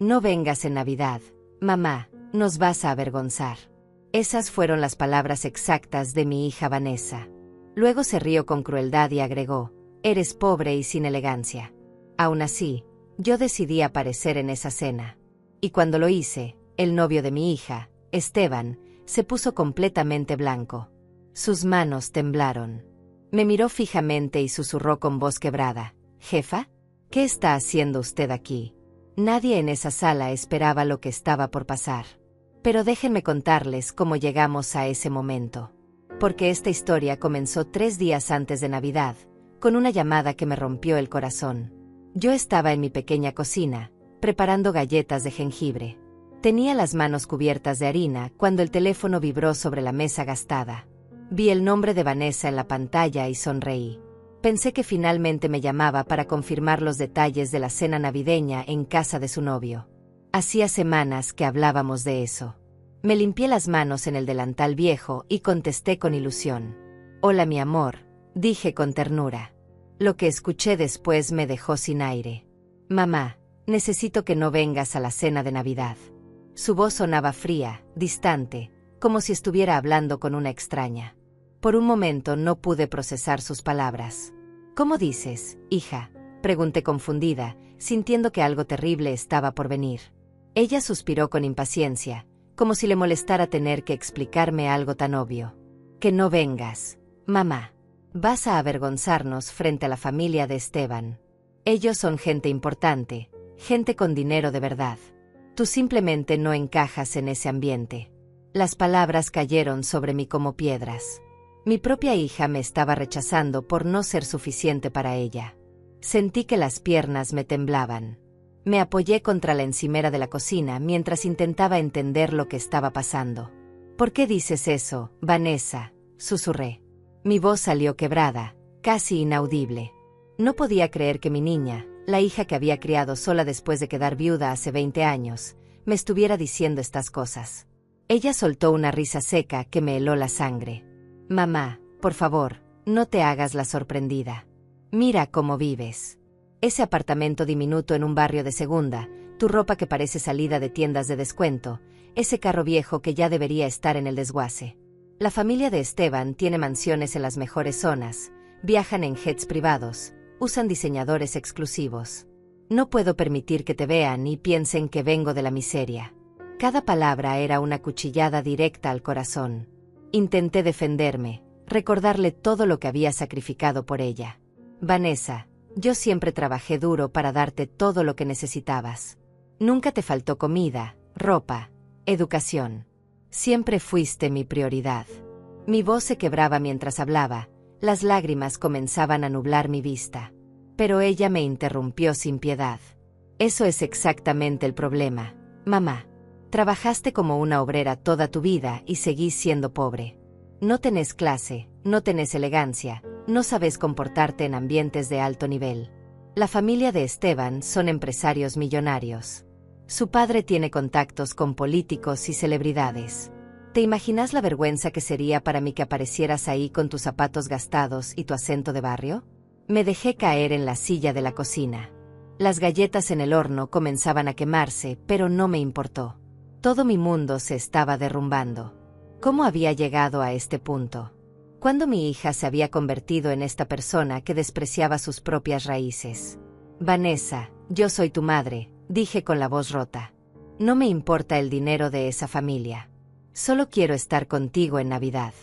No vengas en Navidad, mamá, nos vas a avergonzar. Esas fueron las palabras exactas de mi hija Vanessa. Luego se rió con crueldad y agregó, eres pobre y sin elegancia. Aún así, yo decidí aparecer en esa cena. Y cuando lo hice, el novio de mi hija, Esteban, se puso completamente blanco. Sus manos temblaron. Me miró fijamente y susurró con voz quebrada, «Jefa, ¿qué está haciendo usted aquí?» Nadie en esa sala esperaba lo que estaba por pasar. Pero déjenme contarles cómo llegamos a ese momento. Porque esta historia comenzó 3 días antes de Navidad, con una llamada que me rompió el corazón. Yo estaba en mi pequeña cocina, preparando galletas de jengibre. Tenía las manos cubiertas de harina cuando el teléfono vibró sobre la mesa gastada. Vi el nombre de Vanessa en la pantalla y sonreí. Pensé que finalmente me llamaba para confirmar los detalles de la cena navideña en casa de su novio. Hacía semanas que hablábamos de eso. Me limpié las manos en el delantal viejo y contesté con ilusión. «Hola, mi amor», dije con ternura. Lo que escuché después me dejó sin aire. «Mamá, necesito que no vengas a la cena de Navidad». Su voz sonaba fría, distante, como si estuviera hablando con una extraña. Por un momento no pude procesar sus palabras. «¿Cómo dices, hija?», pregunté confundida, sintiendo que algo terrible estaba por venir. Ella suspiró con impaciencia, como si le molestara tener que explicarme algo tan obvio. «Que no vengas, mamá. Vas a avergonzarnos frente a la familia de Esteban. Ellos son gente importante, gente con dinero de verdad. Tú simplemente no encajas en ese ambiente». Las palabras cayeron sobre mí como piedras. Mi propia hija me estaba rechazando por no ser suficiente para ella. Sentí que las piernas me temblaban. Me apoyé contra la encimera de la cocina mientras intentaba entender lo que estaba pasando. «¿Por qué dices eso, Vanessa?», susurré. Mi voz salió quebrada, casi inaudible. No podía creer que mi niña, la hija que había criado sola después de quedar viuda hace 20 años, me estuviera diciendo estas cosas. Ella soltó una risa seca que me heló la sangre. «Mamá, por favor, no te hagas la sorprendida. Mira cómo vives. Ese apartamento diminuto en un barrio de segunda, tu ropa que parece salida de tiendas de descuento, ese carro viejo que ya debería estar en el desguace. La familia de Esteban tiene mansiones en las mejores zonas, viajan en jets privados, usan diseñadores exclusivos. No puedo permitir que te vean y piensen que vengo de la miseria». Cada palabra era una cuchillada directa al corazón. Intenté defenderme, recordarle todo lo que había sacrificado por ella. «Vanessa, yo siempre trabajé duro para darte todo lo que necesitabas. Nunca te faltó comida, ropa, educación. Siempre fuiste mi prioridad». Mi voz se quebraba mientras hablaba, las lágrimas comenzaban a nublar mi vista. Pero ella me interrumpió sin piedad. «Eso es exactamente el problema, mamá. Trabajaste como una obrera toda tu vida y seguís siendo pobre. No tenés clase, no tenés elegancia, no sabes comportarte en ambientes de alto nivel. La familia de Esteban son empresarios millonarios. Su padre tiene contactos con políticos y celebridades. ¿Te imaginas la vergüenza que sería para mí que aparecieras ahí con tus zapatos gastados y tu acento de barrio?» Me dejé caer en la silla de la cocina. Las galletas en el horno comenzaban a quemarse, pero no me importó. Todo mi mundo se estaba derrumbando. ¿Cómo había llegado a este punto? ¿Cuándo mi hija se había convertido en esta persona que despreciaba sus propias raíces? «Vanessa, yo soy tu madre», dije con la voz rota. «No me importa el dinero de esa familia. Solo quiero estar contigo en Navidad».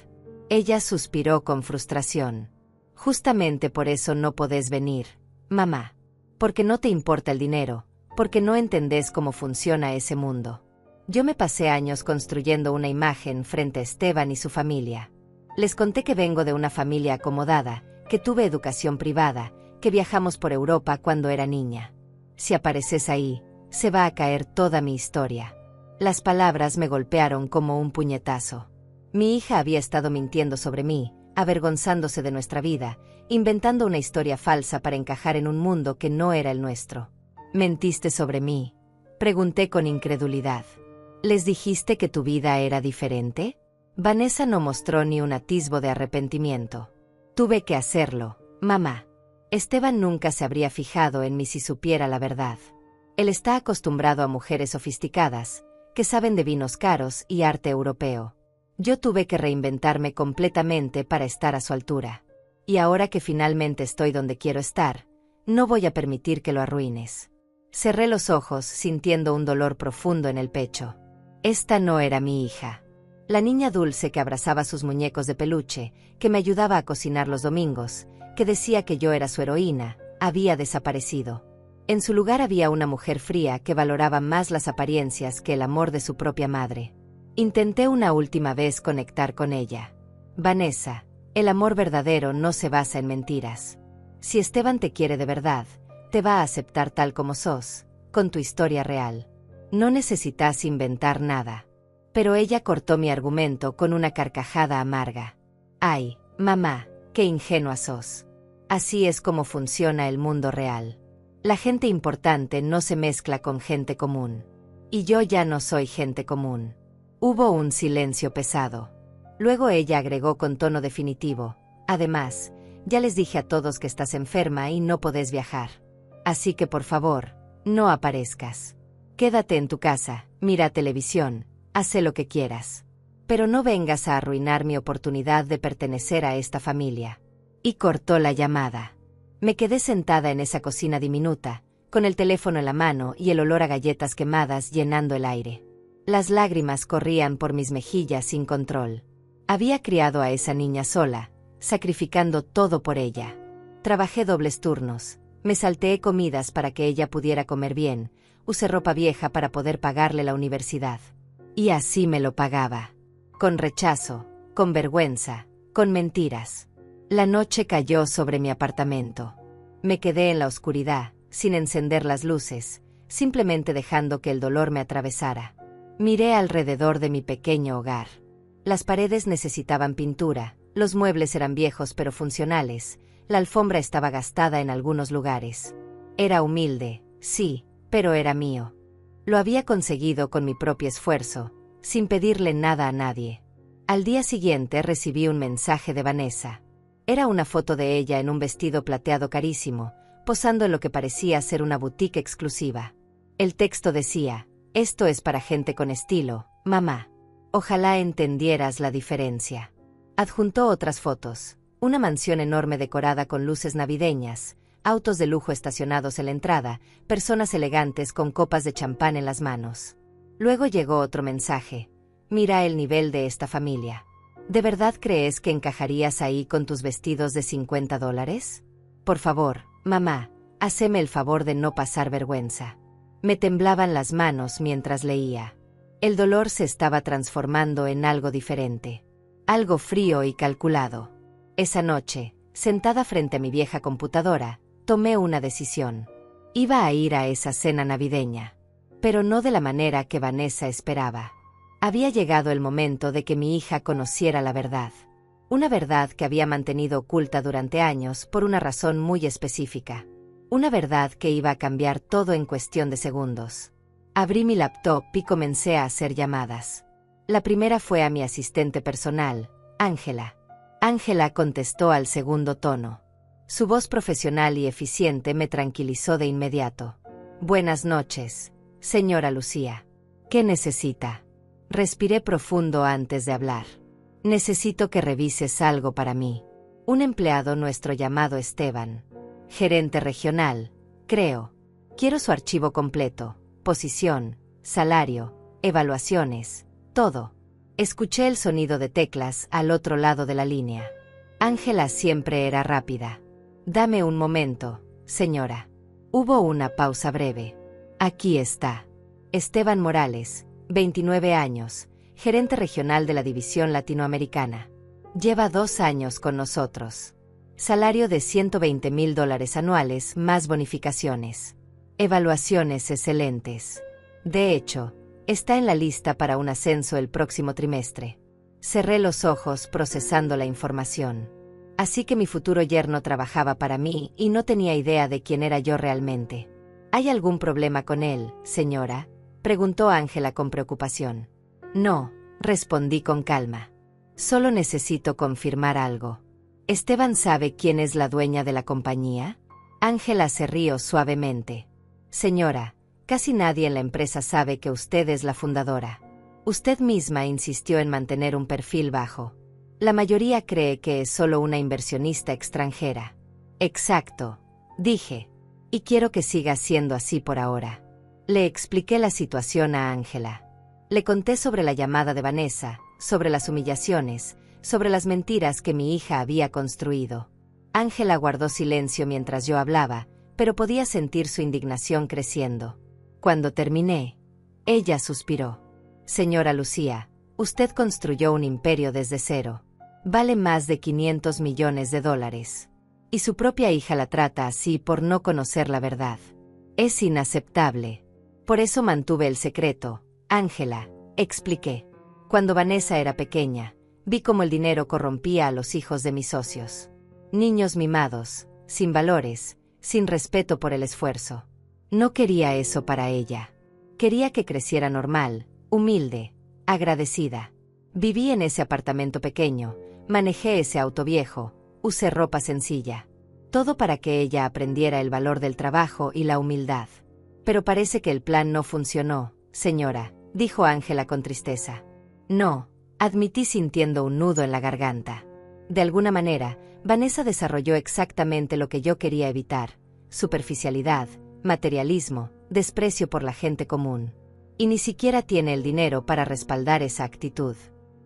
Ella suspiró con frustración. «Justamente por eso no podés venir, mamá. Porque no te importa el dinero, porque no entendés cómo funciona ese mundo». Yo me pasé años construyendo una imagen frente a Esteban y su familia. Les conté que vengo de una familia acomodada, que tuve educación privada, que viajamos por Europa cuando era niña. Si apareces ahí, se va a caer toda mi historia. Las palabras me golpearon como un puñetazo. Mi hija había estado mintiendo sobre mí, avergonzándose de nuestra vida, inventando una historia falsa para encajar en un mundo que no era el nuestro. «¿Mentiste sobre mí?», pregunté con incredulidad. «¿Les dijiste que tu vida era diferente?». Vanessa no mostró ni un atisbo de arrepentimiento. «Tuve que hacerlo, mamá. Esteban nunca se habría fijado en mí si supiera la verdad. Él está acostumbrado a mujeres sofisticadas, que saben de vinos caros y arte europeo. Yo tuve que reinventarme completamente para estar a su altura. Y ahora que finalmente estoy donde quiero estar, no voy a permitir que lo arruines. Cerré los ojos sintiendo un dolor profundo en el pecho. Esta no era mi hija. La niña dulce que abrazaba sus muñecos de peluche, que me ayudaba a cocinar los domingos, que decía que yo era su heroína, había desaparecido. En su lugar había una mujer fría que valoraba más las apariencias que el amor de su propia madre. Intenté una última vez conectar con ella. Vanessa, el amor verdadero no se basa en mentiras. Si Esteban te quiere de verdad, te va a aceptar tal como sos, con tu historia real. No necesitas inventar nada. Pero ella cortó mi argumento con una carcajada amarga. Ay, mamá, qué ingenua sos. Así es como funciona el mundo real. La gente importante no se mezcla con gente común. Y yo ya no soy gente común. Hubo un silencio pesado. Luego ella agregó con tono definitivo: además, ya les dije a todos que estás enferma y no podés viajar. Así que por favor, no aparezcas. Quédate en tu casa, mira televisión, haz lo que quieras. Pero no vengas a arruinar mi oportunidad de pertenecer a esta familia. Y cortó la llamada. Me quedé sentada en esa cocina diminuta, con el teléfono en la mano y el olor a galletas quemadas llenando el aire. Las lágrimas corrían por mis mejillas sin control. Había criado a esa niña sola, sacrificando todo por ella. Trabajé dobles turnos, me salteé comidas para que ella pudiera comer bien, usé ropa vieja para poder pagarle la universidad. Y así me lo pagaba. Con rechazo, con vergüenza, con mentiras. La noche cayó sobre mi apartamento. Me quedé en la oscuridad, sin encender las luces, simplemente dejando que el dolor me atravesara. Miré alrededor de mi pequeño hogar. Las paredes necesitaban pintura, los muebles eran viejos pero funcionales, la alfombra estaba gastada en algunos lugares. Era humilde, sí, pero era mío. Lo había conseguido con mi propio esfuerzo, sin pedirle nada a nadie. Al día siguiente recibí un mensaje de Vanessa. Era una foto de ella en un vestido plateado carísimo, posando en lo que parecía ser una boutique exclusiva. El texto decía: esto es para gente con estilo, mamá. Ojalá entendieras la diferencia. Adjuntó otras fotos: una mansión enorme decorada con luces navideñas, autos de lujo estacionados en la entrada, personas elegantes con copas de champán en las manos. Luego llegó otro mensaje: mira el nivel de esta familia. ¿De verdad crees que encajarías ahí con tus vestidos de $50? Por favor, mamá, haceme el favor de no pasar vergüenza. Me temblaban las manos mientras leía. El dolor se estaba transformando en algo diferente. Algo frío y calculado. Esa noche, sentada frente a mi vieja computadora, tomé una decisión. Iba a ir a esa cena navideña. Pero no de la manera que Vanessa esperaba. Había llegado el momento de que mi hija conociera la verdad. Una verdad que había mantenido oculta durante años por una razón muy específica. Una verdad que iba a cambiar todo en cuestión de segundos. Abrí mi laptop y comencé a hacer llamadas. La primera fue a mi asistente personal, Ángela. Ángela contestó al segundo tono. Su voz profesional y eficiente me tranquilizó de inmediato. Buenas noches, señora Lucía. ¿Qué necesita? Respiré profundo antes de hablar. Necesito que revises algo para mí. Un empleado nuestro llamado Esteban. Gerente regional, creo. Quiero su archivo completo, posición, salario, evaluaciones, todo. Escuché el sonido de teclas al otro lado de la línea. Ángela siempre era rápida. Dame un momento, señora. Hubo una pausa breve. Aquí está. Esteban Morales, 29 años, gerente regional de la división latinoamericana. Lleva 2 años con nosotros. Salario de $120,000 anuales más bonificaciones. Evaluaciones excelentes. De hecho, está en la lista para un ascenso el próximo trimestre. Cerré los ojos procesando la información. Así que mi futuro yerno trabajaba para mí y no tenía idea de quién era yo realmente. ¿Hay algún problema con él, señora?, preguntó Ángela con preocupación. No, respondí con calma. Solo necesito confirmar algo. ¿Esteban sabe quién es la dueña de la compañía? Ángela se rió suavemente. Señora, Casi nadie en la empresa sabe que usted es la fundadora. Usted misma insistió en mantener un perfil bajo. La mayoría cree que es solo una inversionista extranjera. Exacto, dije. Y quiero que siga siendo así por ahora. Le expliqué la situación a Ángela. Le conté sobre la llamada de Vanessa, sobre las humillaciones, sobre las mentiras que mi hija había construido. Ángela guardó silencio mientras yo hablaba, pero podía sentir su indignación creciendo. Cuando terminé, ella suspiró. Señora Lucía, usted construyó un imperio desde cero. Vale más de $500 millones. Y su propia hija la trata así por no conocer la verdad. Es inaceptable. Por eso mantuve el secreto. Ángela, expliqué. Cuando Vanessa era pequeña, vi cómo el dinero corrompía a los hijos de mis socios. Niños mimados, sin valores, sin respeto por el esfuerzo. No quería eso para ella. Quería que creciera normal, humilde, agradecida. Viví en ese apartamento pequeño, manejé ese auto viejo, usé ropa sencilla. Todo para que ella aprendiera el valor del trabajo y la humildad. Pero parece que el plan no funcionó, señora, dijo Ángela con tristeza. No, admití sintiendo un nudo en la garganta. De alguna manera, Vanessa desarrolló exactamente lo que yo quería evitar: superficialidad, materialismo, desprecio por la gente común. Y ni siquiera tiene el dinero para respaldar esa actitud.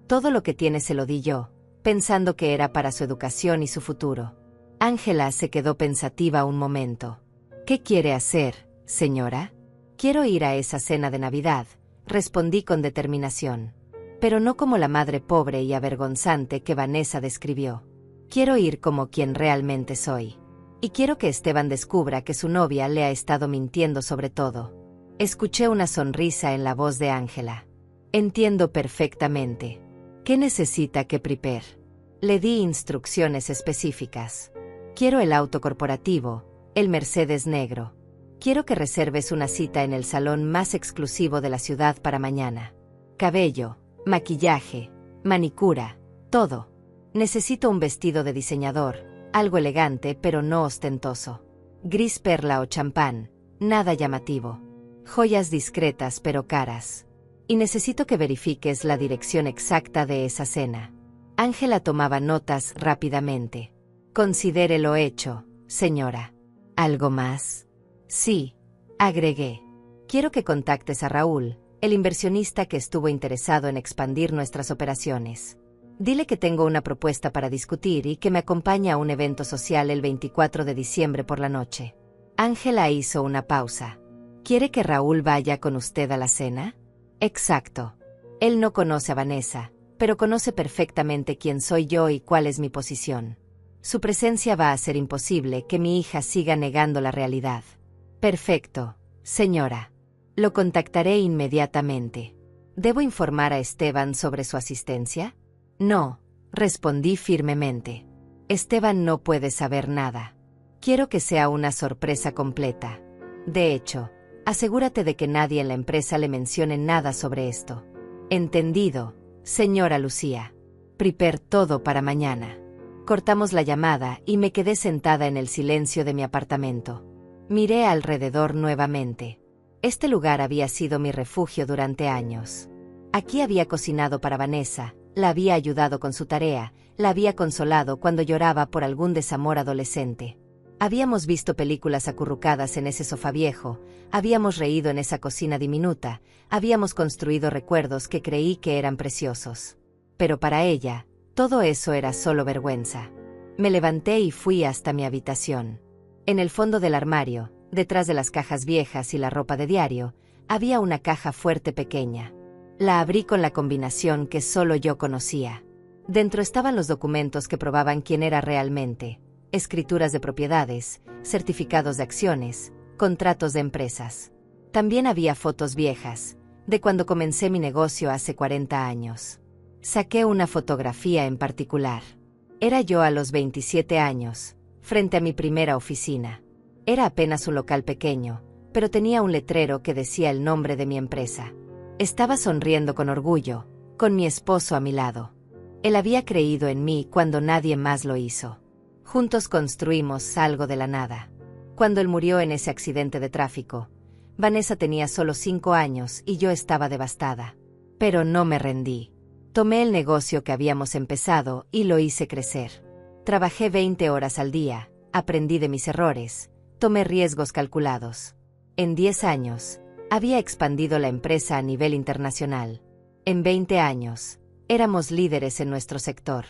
Todo lo que tiene se lo di yo, pensando que era para su educación y su futuro. Ángela se quedó pensativa un momento. ¿Qué quiere hacer, señora? Quiero ir a esa cena de Navidad, respondí con determinación. Pero no como la madre pobre y avergonzante que Vanessa describió. Quiero ir como quien realmente soy. Y quiero que Esteban descubra que su novia le ha estado mintiendo sobre todo. Escuché una sonrisa en la voz de Ángela. Entiendo perfectamente. ¿Qué necesita que prepare? Le di instrucciones específicas. Quiero el auto corporativo, el Mercedes negro. Quiero que reserves una cita en el salón más exclusivo de la ciudad para mañana. Cabello, maquillaje, manicura, todo. Necesito un vestido de diseñador, algo elegante pero no ostentoso. Gris perla o champán, nada llamativo. Joyas discretas pero caras. Y necesito que verifiques la dirección exacta de esa cena. Ángela tomaba notas rápidamente. Considere lo hecho, señora. ¿Algo más? Sí, agregué. Quiero que contactes a Raúl, el inversionista que estuvo interesado en expandir nuestras operaciones. Dile que tengo una propuesta para discutir y que me acompañe a un evento social el 24 de diciembre por la noche. Ángela hizo una pausa. ¿Quiere que Raúl vaya con usted a la cena? Exacto. Él no conoce a Vanessa, pero conoce perfectamente quién soy yo y cuál es mi posición. Su presencia va a hacer imposible que mi hija siga negando la realidad. Perfecto, señora. Lo contactaré inmediatamente. ¿Debo informar a Esteban sobre su asistencia? No, respondí firmemente. Esteban no puede saber nada. Quiero que sea una sorpresa completa. De hecho, asegúrate de que nadie en la empresa le mencione nada sobre esto. Entendido, señora Lucía. Prepare todo para mañana. Cortamos la llamada y me quedé sentada en el silencio de mi apartamento. Miré alrededor nuevamente. Este lugar había sido mi refugio durante años. Aquí había cocinado para Vanessa, la había ayudado con su tarea, la había consolado cuando lloraba por algún desamor adolescente. Habíamos visto películas acurrucadas en ese sofá viejo, habíamos reído en esa cocina diminuta, habíamos construido recuerdos que creí que eran preciosos. Pero para ella, todo eso era solo vergüenza. Me levanté y fui hasta mi habitación. En el fondo del armario, detrás de las cajas viejas y la ropa de diario, había una caja fuerte pequeña. La abrí con la combinación que solo yo conocía. Dentro estaban los documentos que probaban quién era realmente: escrituras de propiedades, certificados de acciones, contratos de empresas. También había fotos viejas, de cuando comencé mi negocio hace 40 años. Saqué una fotografía en particular. Era yo a los 27 años, frente a mi primera oficina. Era apenas un local pequeño, pero tenía un letrero que decía el nombre de mi empresa. Estaba sonriendo con orgullo, con mi esposo a mi lado. Él había creído en mí cuando nadie más lo hizo. Juntos construimos algo de la nada. Cuando él murió en ese accidente de tráfico, Vanessa tenía solo 5 años y yo estaba devastada. Pero no me rendí. Tomé el negocio que habíamos empezado y lo hice crecer. Trabajé 20 horas al día, aprendí de mis errores, tomé riesgos calculados. En 10 años, había expandido la empresa a nivel internacional. En 20 años, éramos líderes en nuestro sector.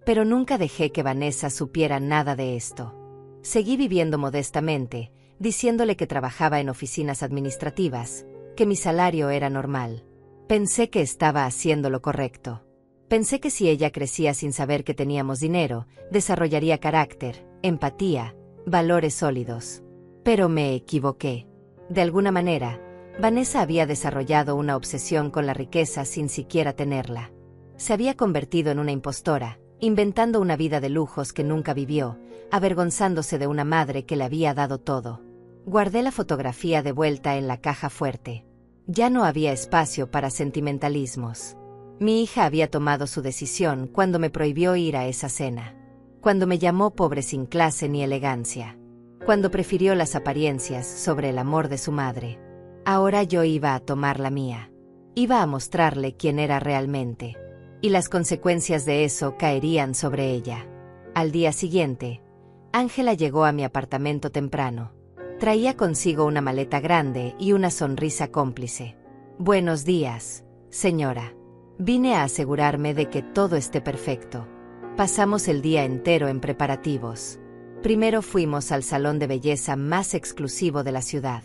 Pero nunca dejé que Vanessa supiera nada de esto. Seguí viviendo modestamente, diciéndole que trabajaba en oficinas administrativas, que mi salario era normal. Pensé que estaba haciendo lo correcto. Pensé que si ella crecía sin saber que teníamos dinero, desarrollaría carácter, empatía, valores sólidos. Pero me equivoqué. De alguna manera, Vanessa había desarrollado una obsesión con la riqueza sin siquiera tenerla. Se había convertido en una impostora, inventando una vida de lujos que nunca vivió, avergonzándose de una madre que le había dado todo. Guardé la fotografía de vuelta en la caja fuerte. Ya no había espacio para sentimentalismos. Mi hija había tomado su decisión cuando me prohibió ir a esa cena. Cuando me llamó pobre sin clase ni elegancia. Cuando prefirió las apariencias sobre el amor de su madre. Ahora yo iba a tomar la mía. Iba a mostrarle quién era realmente. Y las consecuencias de eso caerían sobre ella. Al día siguiente, Ángela llegó a mi apartamento temprano. Traía consigo una maleta grande y una sonrisa cómplice. Buenos días, señora. Vine a asegurarme de que todo esté perfecto. Pasamos el día entero en preparativos. Primero fuimos al salón de belleza más exclusivo de la ciudad.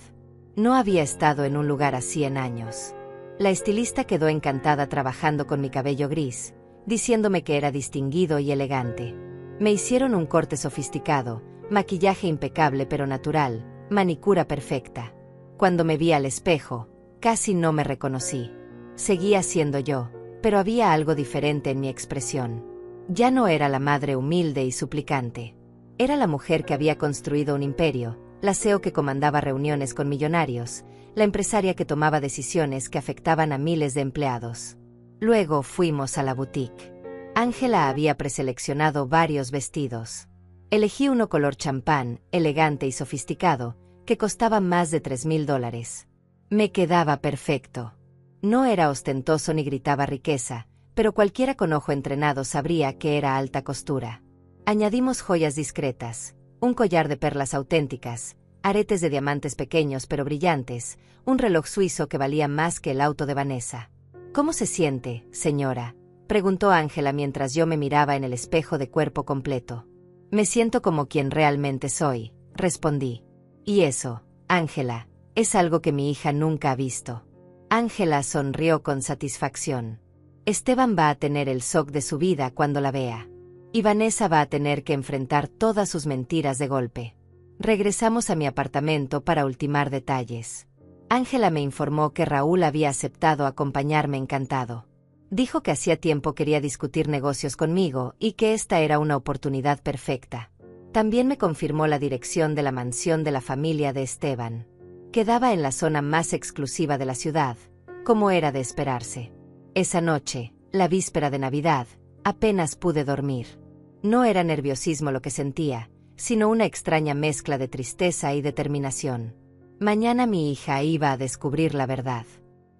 No había estado en un lugar así en años. La estilista quedó encantada trabajando con mi cabello gris, diciéndome que era distinguido y elegante. Me hicieron un corte sofisticado, maquillaje impecable pero natural, manicura perfecta. Cuando me vi al espejo, casi no me reconocí. Seguía siendo yo, pero había algo diferente en mi expresión. Ya no era la madre humilde y suplicante. Era la mujer que había construido un imperio, la CEO que comandaba reuniones con millonarios, la empresaria que tomaba decisiones que afectaban a miles de empleados. Luego fuimos a la boutique. Ángela había preseleccionado varios vestidos. Elegí uno color champán, elegante y sofisticado, que costaba más de $3,000. Me quedaba perfecto. No era ostentoso ni gritaba riqueza, pero cualquiera con ojo entrenado sabría que era alta costura. Añadimos joyas discretas, un collar de perlas auténticas, aretes de diamantes pequeños pero brillantes, un reloj suizo que valía más que el auto de Vanessa. ¿Cómo se siente, señora?, preguntó Ángela mientras yo me miraba en el espejo de cuerpo completo. Me siento como quien realmente soy, respondí. Y eso, Ángela, es algo que mi hija nunca ha visto. Ángela sonrió con satisfacción. Esteban va a tener el shock de su vida cuando la vea. Y Vanessa va a tener que enfrentar todas sus mentiras de golpe. Regresamos a mi apartamento para ultimar detalles. Ángela me informó que Raúl había aceptado acompañarme encantado. Dijo que hacía tiempo quería discutir negocios conmigo y que esta era una oportunidad perfecta. También me confirmó la dirección de la mansión de la familia de Esteban. Quedaba en la zona más exclusiva de la ciudad, como era de esperarse. Esa noche, la víspera de Navidad, apenas pude dormir. No era nerviosismo lo que sentía, sino una extraña mezcla de tristeza y determinación. Mañana mi hija iba a descubrir la verdad.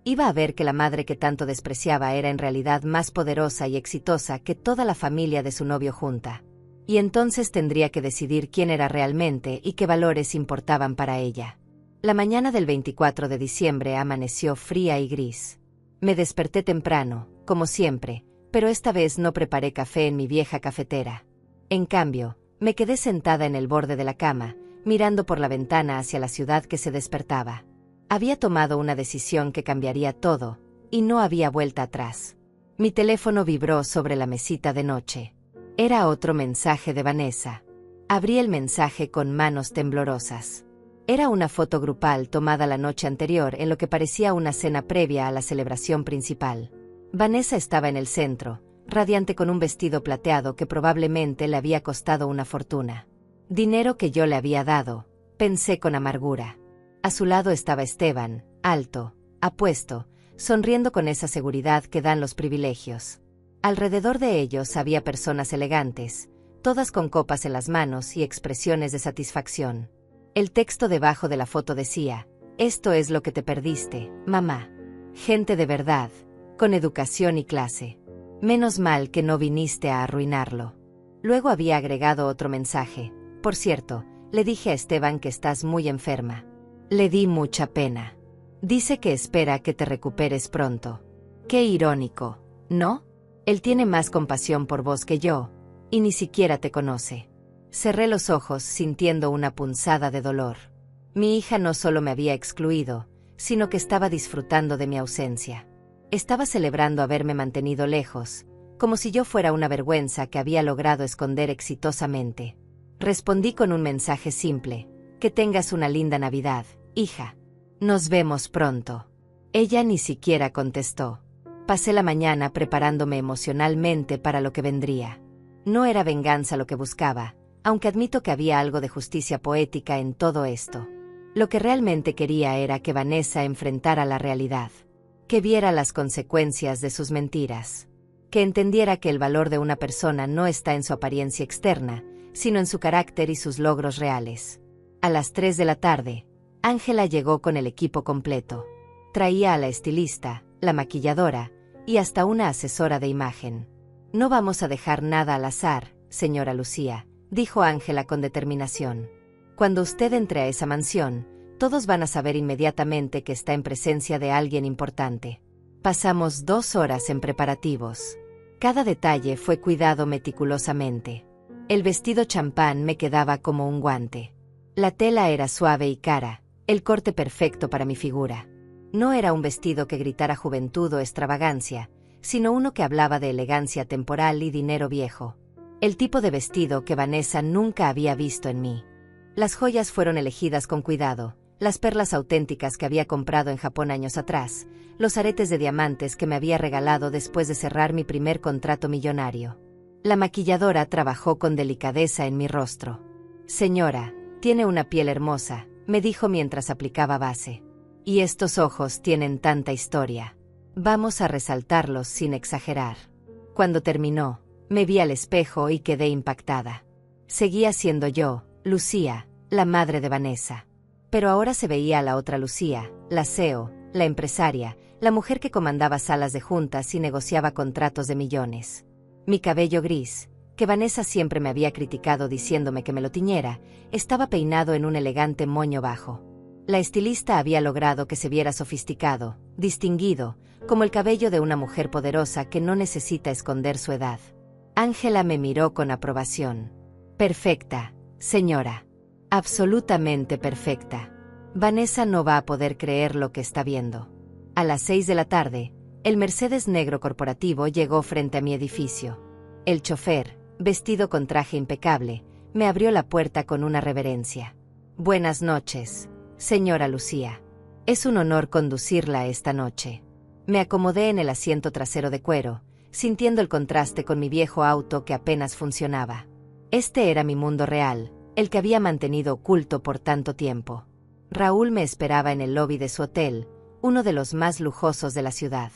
Iba a ver que la madre que tanto despreciaba era en realidad más poderosa y exitosa que toda la familia de su novio junta. Y entonces tendría que decidir quién era realmente y qué valores importaban para ella. La mañana del 24 de diciembre amaneció fría y gris. Me desperté temprano, como siempre, pero esta vez no preparé café en mi vieja cafetera. En cambio, me quedé sentada en el borde de la cama, mirando por la ventana hacia la ciudad que se despertaba. Había tomado una decisión que cambiaría todo, y no había vuelta atrás. Mi teléfono vibró sobre la mesita de noche. Era otro mensaje de Vanessa. Abrí el mensaje con manos temblorosas. Era una foto grupal tomada la noche anterior en lo que parecía una cena previa a la celebración principal. Vanessa estaba en el centro, radiante con un vestido plateado que probablemente le había costado una fortuna. Dinero que yo le había dado, pensé con amargura. A su lado estaba Esteban, alto, apuesto, sonriendo con esa seguridad que dan los privilegios. Alrededor de ellos había personas elegantes, todas con copas en las manos y expresiones de satisfacción. El texto debajo de la foto decía: Esto es lo que te perdiste, mamá. Gente de verdad, con educación y clase. Menos mal que no viniste a arruinarlo. Luego había agregado otro mensaje. Por cierto, le dije a Esteban que estás muy enferma. Le di mucha pena. Dice que espera que te recuperes pronto. Qué irónico, ¿no? Él tiene más compasión por vos que yo, y ni siquiera te conoce. Cerré los ojos sintiendo una punzada de dolor. Mi hija no solo me había excluido, sino que estaba disfrutando de mi ausencia. Estaba celebrando haberme mantenido lejos, como si yo fuera una vergüenza que había logrado esconder exitosamente. Respondí con un mensaje simple: que tengas una linda Navidad, hija. Nos vemos pronto. Ella ni siquiera contestó. Pasé la mañana preparándome emocionalmente para lo que vendría. No era venganza lo que buscaba, aunque admito que había algo de justicia poética en todo esto. Lo que realmente quería era que Vanessa enfrentara la realidad, que viera las consecuencias de sus mentiras, que entendiera que el valor de una persona no está en su apariencia externa, sino en su carácter y sus logros reales. A las 3 de la tarde, Ángela llegó con el equipo completo. Traía a la estilista, la maquilladora, y hasta una asesora de imagen. No vamos a dejar nada al azar, señora Lucía, dijo Ángela con determinación. Cuando usted entre a esa mansión, todos van a saber inmediatamente que está en presencia de alguien importante. Pasamos 2 horas en preparativos. Cada detalle fue cuidado meticulosamente. El vestido champán me quedaba como un guante. La tela era suave y cara, el corte perfecto para mi figura. No era un vestido que gritara juventud o extravagancia, sino uno que hablaba de elegancia temporal y dinero viejo. El tipo de vestido que Vanessa nunca había visto en mí. Las joyas fueron elegidas con cuidado, las perlas auténticas que había comprado en Japón años atrás, los aretes de diamantes que me había regalado después de cerrar mi primer contrato millonario. La maquilladora trabajó con delicadeza en mi rostro. Señora, tiene una piel hermosa, me dijo mientras aplicaba base. Y estos ojos tienen tanta historia. Vamos a resaltarlos sin exagerar. Cuando terminó, me vi al espejo y quedé impactada. Seguía siendo yo, Lucía, la madre de Vanessa. Pero ahora se veía a la otra Lucía, la CEO, la empresaria, la mujer que comandaba salas de juntas y negociaba contratos de millones. Mi cabello gris, que Vanessa siempre me había criticado diciéndome que me lo tiñera, estaba peinado en un elegante moño bajo. La estilista había logrado que se viera sofisticado, distinguido, como el cabello de una mujer poderosa que no necesita esconder su edad. Ángela me miró con aprobación. Perfecta, señora. Absolutamente perfecta. Vanessa no va a poder creer lo que está viendo. A las 6 de la tarde, el Mercedes negro corporativo llegó frente a mi edificio. El chofer, vestido con traje impecable, me abrió la puerta con una reverencia. Buenas noches, señora Lucía. Es un honor conducirla esta noche. Me acomodé en el asiento trasero de cuero, sintiendo el contraste con mi viejo auto que apenas funcionaba. Este era mi mundo real, el que había mantenido oculto por tanto tiempo. Raúl me esperaba en el lobby de su hotel, uno de los más lujosos de la ciudad.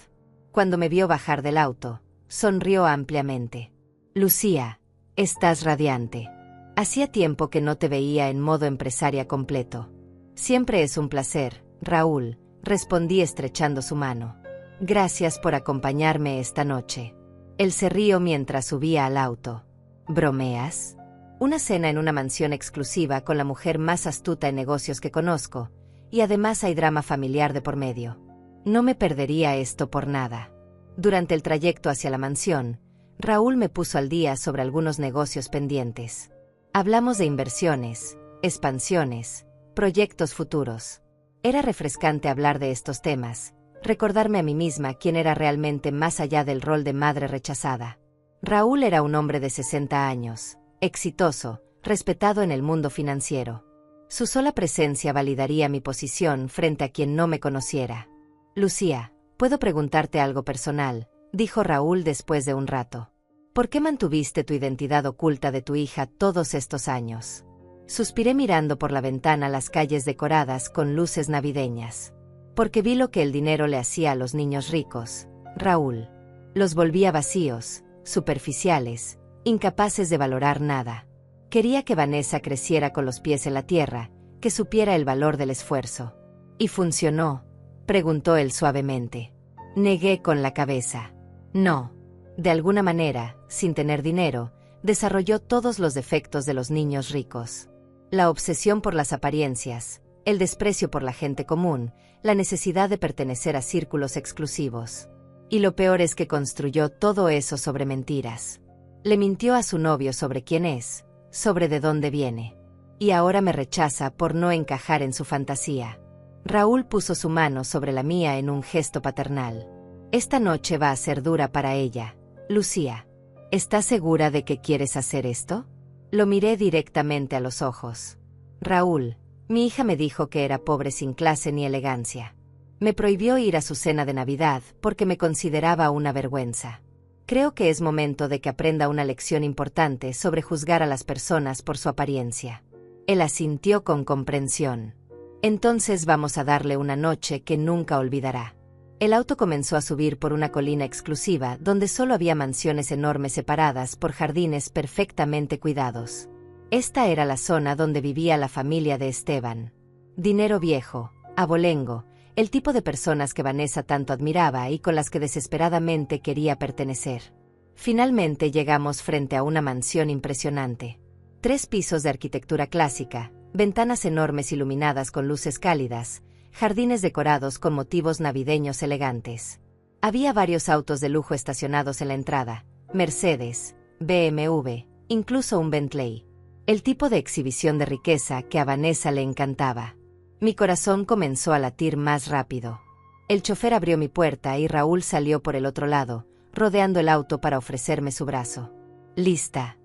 Cuando me vio bajar del auto, sonrió ampliamente. Lucía, estás radiante. Hacía tiempo que no te veía en modo empresaria completo. Siempre es un placer, Raúl, respondí estrechando su mano. Gracias por acompañarme esta noche. Él se rió mientras subía al auto. ¿Bromeas? Una cena en una mansión exclusiva con la mujer más astuta en negocios que conozco, y además hay drama familiar de por medio. No me perdería esto por nada. Durante el trayecto hacia la mansión, Raúl me puso al día sobre algunos negocios pendientes. Hablamos de inversiones, expansiones, proyectos futuros. Era refrescante hablar de estos temas, recordarme a mí misma quién era realmente más allá del rol de madre rechazada. Raúl era un hombre de 60 años, exitoso, respetado en el mundo financiero. Su sola presencia validaría mi posición frente a quien no me conociera. Lucía, ¿puedo preguntarte algo personal?, dijo Raúl después de un rato. ¿Por qué mantuviste tu identidad oculta de tu hija todos estos años? Suspiré mirando por la ventana las calles decoradas con luces navideñas. Porque vi lo que el dinero le hacía a los niños ricos, Raúl. Los volvía vacíos, superficiales, incapaces de valorar nada. Quería que Vanessa creciera con los pies en la tierra, que supiera el valor del esfuerzo. ¿Y funcionó?, preguntó él suavemente. Negué con la cabeza. No. De alguna manera, sin tener dinero, desarrolló todos los defectos de los niños ricos. La obsesión por las apariencias, el desprecio por la gente común, la necesidad de pertenecer a círculos exclusivos. Y lo peor es que construyó todo eso sobre mentiras. Le mintió a su novio sobre quién es, sobre de dónde viene. Y ahora me rechaza por no encajar en su fantasía. Raúl puso su mano sobre la mía en un gesto paternal. Esta noche va a ser dura para ella, Lucía. ¿Estás segura de que quieres hacer esto? Lo miré directamente a los ojos. Raúl, mi hija me dijo que era pobre sin clase ni elegancia. Me prohibió ir a su cena de Navidad porque me consideraba una vergüenza. Creo que es momento de que aprenda una lección importante sobre juzgar a las personas por su apariencia. Él asintió con comprensión. Entonces vamos a darle una noche que nunca olvidará. El auto comenzó a subir por una colina exclusiva donde solo había mansiones enormes separadas por jardines perfectamente cuidados. Esta era la zona donde vivía la familia de Esteban. Dinero viejo, abolengo, el tipo de personas que Vanessa tanto admiraba y con las que desesperadamente quería pertenecer. Finalmente llegamos frente a una mansión impresionante. 3 pisos de arquitectura clásica, ventanas enormes iluminadas con luces cálidas, jardines decorados con motivos navideños elegantes. Había varios autos de lujo estacionados en la entrada, Mercedes, BMW, incluso un Bentley. El tipo de exhibición de riqueza que a Vanessa le encantaba. Mi corazón comenzó a latir más rápido. El chofer abrió mi puerta y Raúl salió por el otro lado, rodeando el auto para ofrecerme su brazo. ¿Lista?,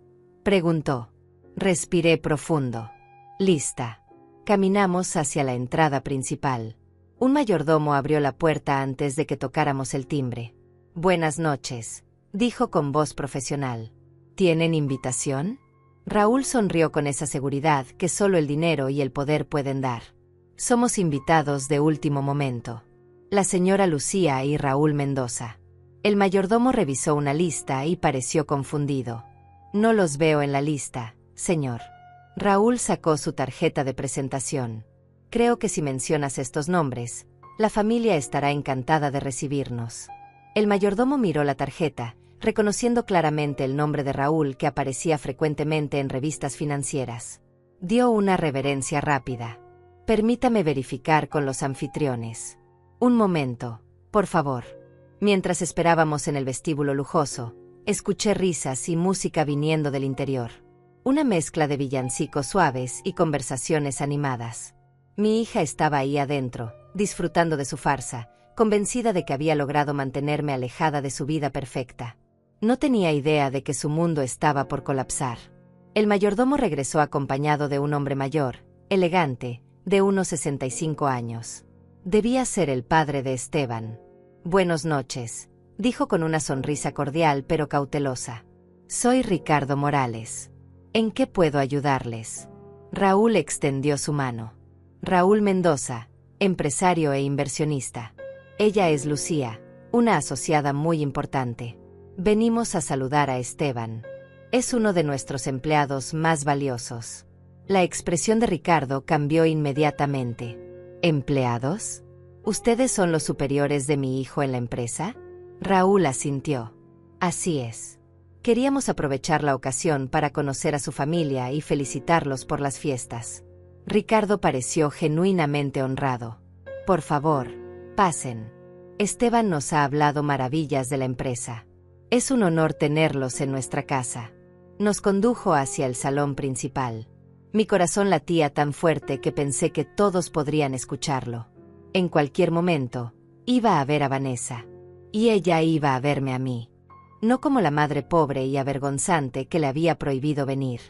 preguntó. Respiré profundo. Lista. Caminamos hacia la entrada principal. Un mayordomo abrió la puerta antes de que tocáramos el timbre. Buenas noches, dijo con voz profesional. ¿Tienen invitación? Raúl sonrió con esa seguridad que solo el dinero y el poder pueden dar. Somos invitados de último momento. La señora Lucía y Raúl Mendoza. El mayordomo revisó una lista y pareció confundido. No los veo en la lista, señor. Raúl sacó su tarjeta de presentación. Creo que si mencionas estos nombres, la familia estará encantada de recibirnos. El mayordomo miró la tarjeta, reconociendo claramente el nombre de Raúl que aparecía frecuentemente en revistas financieras. Dio una reverencia rápida. Permítame verificar con los anfitriones. Un momento, por favor. Mientras esperábamos en el vestíbulo lujoso, escuché risas y música viniendo del interior. Una mezcla de villancicos suaves y conversaciones animadas. Mi hija estaba ahí adentro, disfrutando de su farsa, convencida de que había logrado mantenerme alejada de su vida perfecta. No tenía idea de que su mundo estaba por colapsar. El mayordomo regresó acompañado de un hombre mayor, elegante, de unos 65 años. Debía ser el padre de Esteban. Buenas noches, dijo con una sonrisa cordial pero cautelosa. Soy Ricardo Morales. ¿En qué puedo ayudarles? Raúl extendió su mano. Raúl Mendoza, empresario e inversionista. Ella es Lucía, una asociada muy importante. Venimos a saludar a Esteban. Es uno de nuestros empleados más valiosos. La expresión de Ricardo cambió inmediatamente. ¿Empleados? ¿Ustedes son los superiores de mi hijo en la empresa? Raúl asintió. Así es. Queríamos aprovechar la ocasión para conocer a su familia y felicitarlos por las fiestas. Ricardo pareció genuinamente honrado. Por favor, pasen. Esteban nos ha hablado maravillas de la empresa. Es un honor tenerlos en nuestra casa. Nos condujo hacia el salón principal. Mi corazón latía tan fuerte que pensé que todos podrían escucharlo. En cualquier momento, iba a ver a Vanessa. Y ella iba a verme a mí. No como la madre pobre y avergonzante que le había prohibido venir,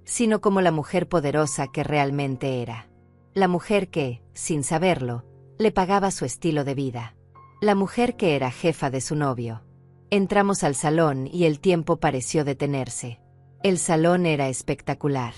sino como la mujer poderosa que realmente era. La mujer que, sin saberlo, le pagaba su estilo de vida. La mujer que era jefa de su novio. Entramos al salón y el tiempo pareció detenerse. El salón era espectacular.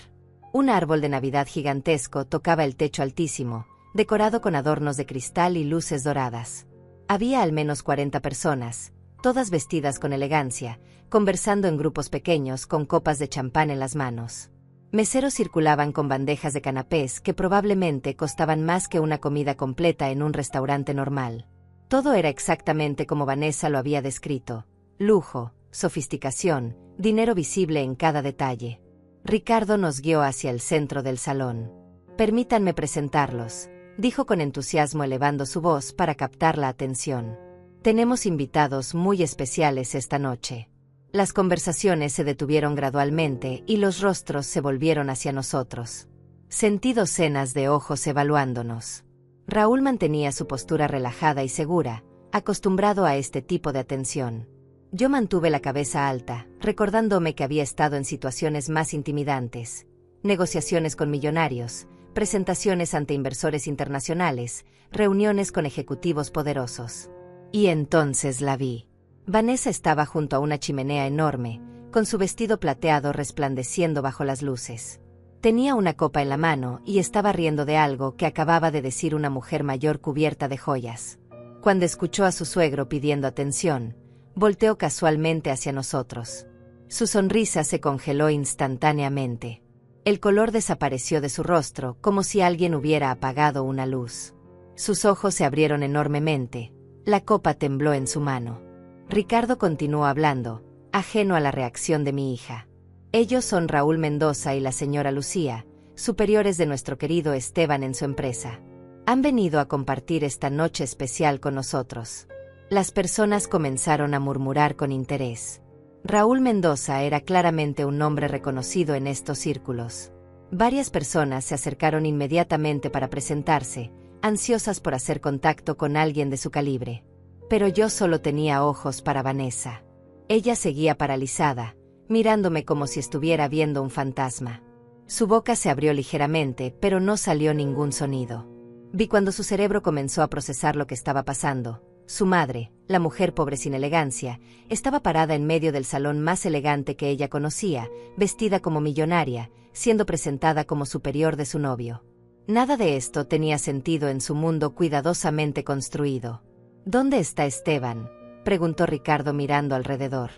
Un árbol de Navidad gigantesco tocaba el techo altísimo, decorado con adornos de cristal y luces doradas. Había al menos 40 personas, todas vestidas con elegancia, conversando en grupos pequeños con copas de champán en las manos. Meseros circulaban con bandejas de canapés que probablemente costaban más que una comida completa en un restaurante normal. Todo era exactamente como Vanessa lo había descrito: lujo, sofisticación, dinero visible en cada detalle. Ricardo nos guió hacia el centro del salón. «Permítanme presentarlos», dijo con entusiasmo elevando su voz para captar la atención. «Tenemos invitados muy especiales esta noche». Las conversaciones se detuvieron gradualmente y los rostros se volvieron hacia nosotros. Sentí docenas de ojos evaluándonos. Raúl mantenía su postura relajada y segura, acostumbrado a este tipo de atención. Yo mantuve la cabeza alta, recordándome que había estado en situaciones más intimidantes: negociaciones con millonarios, presentaciones ante inversores internacionales, reuniones con ejecutivos poderosos. Y entonces la vi. Vanessa estaba junto a una chimenea enorme, con su vestido plateado resplandeciendo bajo las luces. Tenía una copa en la mano y estaba riendo de algo que acababa de decir una mujer mayor cubierta de joyas. Cuando escuchó a su suegro pidiendo atención, volteó casualmente hacia nosotros. Su sonrisa se congeló instantáneamente. El color desapareció de su rostro como si alguien hubiera apagado una luz. Sus ojos se abrieron enormemente. La copa tembló en su mano. Ricardo continuó hablando, ajeno a la reacción de mi hija. Ellos son Raúl Mendoza y la señora Lucía, superiores de nuestro querido Esteban en su empresa. Han venido a compartir esta noche especial con nosotros. Las personas comenzaron a murmurar con interés. Raúl Mendoza era claramente un nombre reconocido en estos círculos. Varias personas se acercaron inmediatamente para presentarse, ansiosas por hacer contacto con alguien de su calibre. Pero yo solo tenía ojos para Vanessa. Ella seguía paralizada, mirándome como si estuviera viendo un fantasma. Su boca se abrió ligeramente, pero no salió ningún sonido. Vi cuando su cerebro comenzó a procesar lo que estaba pasando. Su madre, la mujer pobre sin elegancia, estaba parada en medio del salón más elegante que ella conocía, vestida como millonaria, siendo presentada como superior de su novio. Nada de esto tenía sentido en su mundo cuidadosamente construido. «¿Dónde está Esteban?», preguntó Ricardo mirando alrededor.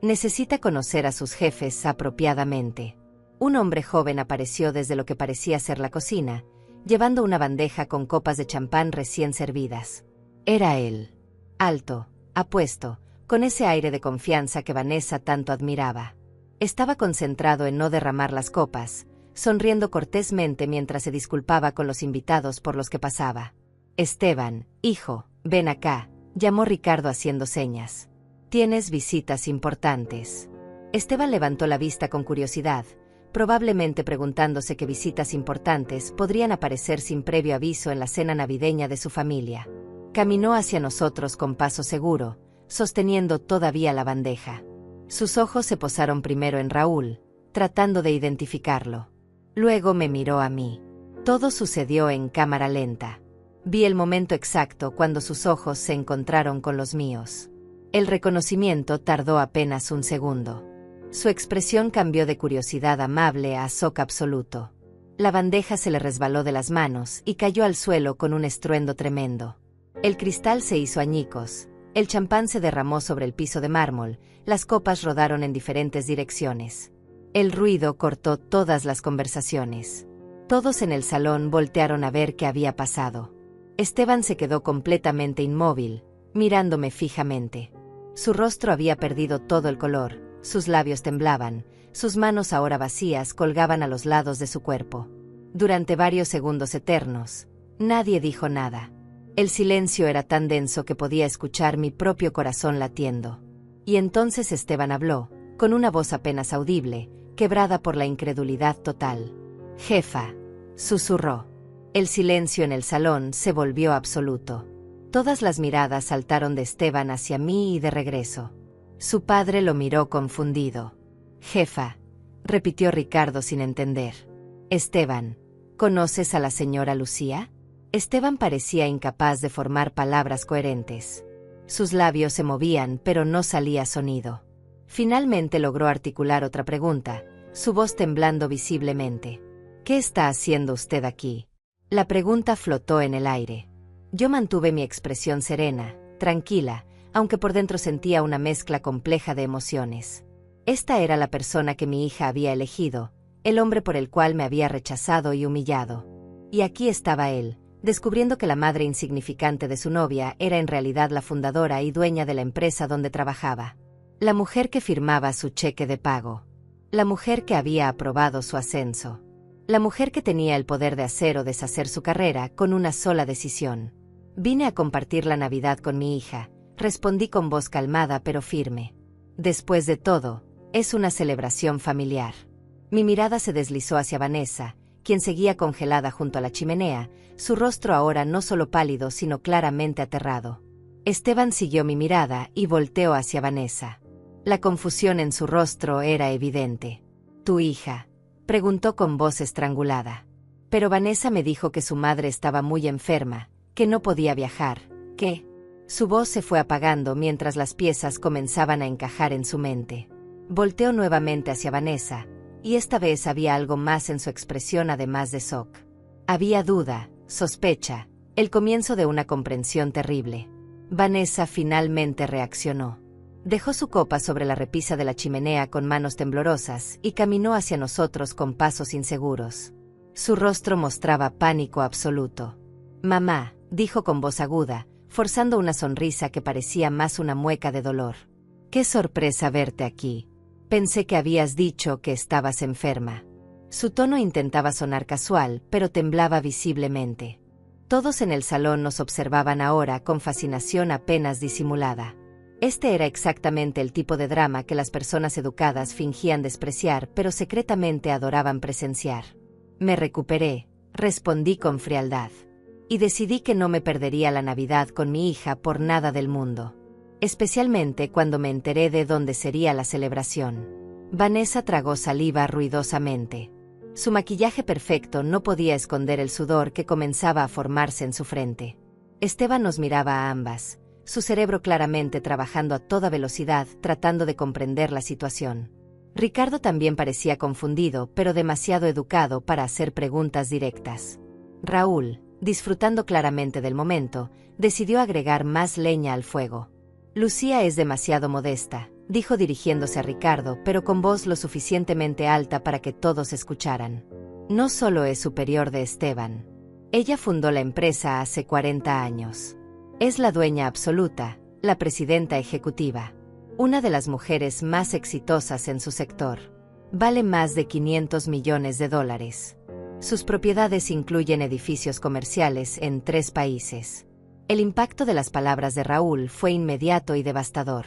«Necesita conocer a sus jefes apropiadamente». Un hombre joven apareció desde lo que parecía ser la cocina, llevando una bandeja con copas de champán recién servidas. Era él. Alto, apuesto, con ese aire de confianza que Vanessa tanto admiraba. Estaba concentrado en no derramar las copas, sonriendo cortésmente mientras se disculpaba con los invitados por los que pasaba. «Esteban, hijo, ven acá», llamó Ricardo haciendo señas. «Tienes visitas importantes». Esteban levantó la vista con curiosidad, probablemente preguntándose qué visitas importantes podrían aparecer sin previo aviso en la cena navideña de su familia. Caminó hacia nosotros con paso seguro, sosteniendo todavía la bandeja. Sus ojos se posaron primero en Raúl, tratando de identificarlo. Luego me miró a mí. Todo sucedió en cámara lenta. Vi el momento exacto cuando sus ojos se encontraron con los míos. El reconocimiento tardó apenas un segundo. Su expresión cambió de curiosidad amable a shock absoluto. La bandeja se le resbaló de las manos y cayó al suelo con un estruendo tremendo. El cristal se hizo añicos, el champán se derramó sobre el piso de mármol, las copas rodaron en diferentes direcciones. El ruido cortó todas las conversaciones. Todos en el salón voltearon a ver qué había pasado. Esteban se quedó completamente inmóvil, mirándome fijamente. Su rostro había perdido todo el color, sus labios temblaban, sus manos ahora vacías colgaban a los lados de su cuerpo. Durante varios segundos eternos, nadie dijo nada. El silencio era tan denso que podía escuchar mi propio corazón latiendo. Y entonces Esteban habló, con una voz apenas audible, quebrada por la incredulidad total. «Jefa», susurró. El silencio en el salón se volvió absoluto. Todas las miradas saltaron de Esteban hacia mí y de regreso. Su padre lo miró confundido. «Jefa», repitió Ricardo sin entender. «Esteban, ¿conoces a la señora Lucía?». Esteban parecía incapaz de formar palabras coherentes. Sus labios se movían, pero no salía sonido. Finalmente logró articular otra pregunta, su voz temblando visiblemente. «¿Qué está haciendo usted aquí?». La pregunta flotó en el aire. Yo mantuve mi expresión serena, tranquila, aunque por dentro sentía una mezcla compleja de emociones. Esta era la persona que mi hija había elegido, el hombre por el cual me había rechazado y humillado. Y aquí estaba él, descubriendo que la madre insignificante de su novia era en realidad la fundadora y dueña de la empresa donde trabajaba. La mujer que firmaba su cheque de pago. La mujer que había aprobado su ascenso. La mujer que tenía el poder de hacer o deshacer su carrera con una sola decisión. Vine a compartir la Navidad con mi hija, respondí con voz calmada pero firme. Después de todo, es una celebración familiar. Mi mirada se deslizó hacia Vanessa, quien seguía congelada junto a la chimenea, su rostro ahora no solo pálido sino claramente aterrado. Esteban siguió mi mirada y volteó hacia Vanessa. La confusión en su rostro era evidente. «¿Tu hija?», preguntó con voz estrangulada. Pero Vanessa me dijo que su madre estaba muy enferma, que no podía viajar, que... Su voz se fue apagando mientras las piezas comenzaban a encajar en su mente. Volteó nuevamente hacia Vanessa, y esta vez había algo más en su expresión además de shock. Había duda, sospecha, el comienzo de una comprensión terrible. Vanessa finalmente reaccionó. Dejó su copa sobre la repisa de la chimenea con manos temblorosas y caminó hacia nosotros con pasos inseguros. Su rostro mostraba pánico absoluto. «Mamá», dijo con voz aguda, forzando una sonrisa que parecía más una mueca de dolor. «Qué sorpresa verte aquí. Pensé que habías dicho que estabas enferma». Su tono intentaba sonar casual, pero temblaba visiblemente. Todos en el salón nos observaban ahora con fascinación apenas disimulada. Este era exactamente el tipo de drama que las personas educadas fingían despreciar pero secretamente adoraban presenciar. «Me recuperé», respondí con frialdad. «Y decidí que no me perdería la Navidad con mi hija por nada del mundo. Especialmente cuando me enteré de dónde sería la celebración». Vanessa tragó saliva ruidosamente. Su maquillaje perfecto no podía esconder el sudor que comenzaba a formarse en su frente. Esteban nos miraba a ambas, su cerebro claramente trabajando a toda velocidad tratando de comprender la situación. Ricardo también parecía confundido pero demasiado educado para hacer preguntas directas. Raúl, disfrutando claramente del momento, decidió agregar más leña al fuego. «Lucía es demasiado modesta», dijo dirigiéndose a Ricardo pero con voz lo suficientemente alta para que todos escucharan. «No solo es superior de Esteban. Ella fundó la empresa hace 40 años. Es la dueña absoluta, la presidenta ejecutiva. Una de las mujeres más exitosas en su sector. Vale más de $500 millones. Sus propiedades incluyen edificios comerciales en 3 países». El impacto de las palabras de Raúl fue inmediato y devastador.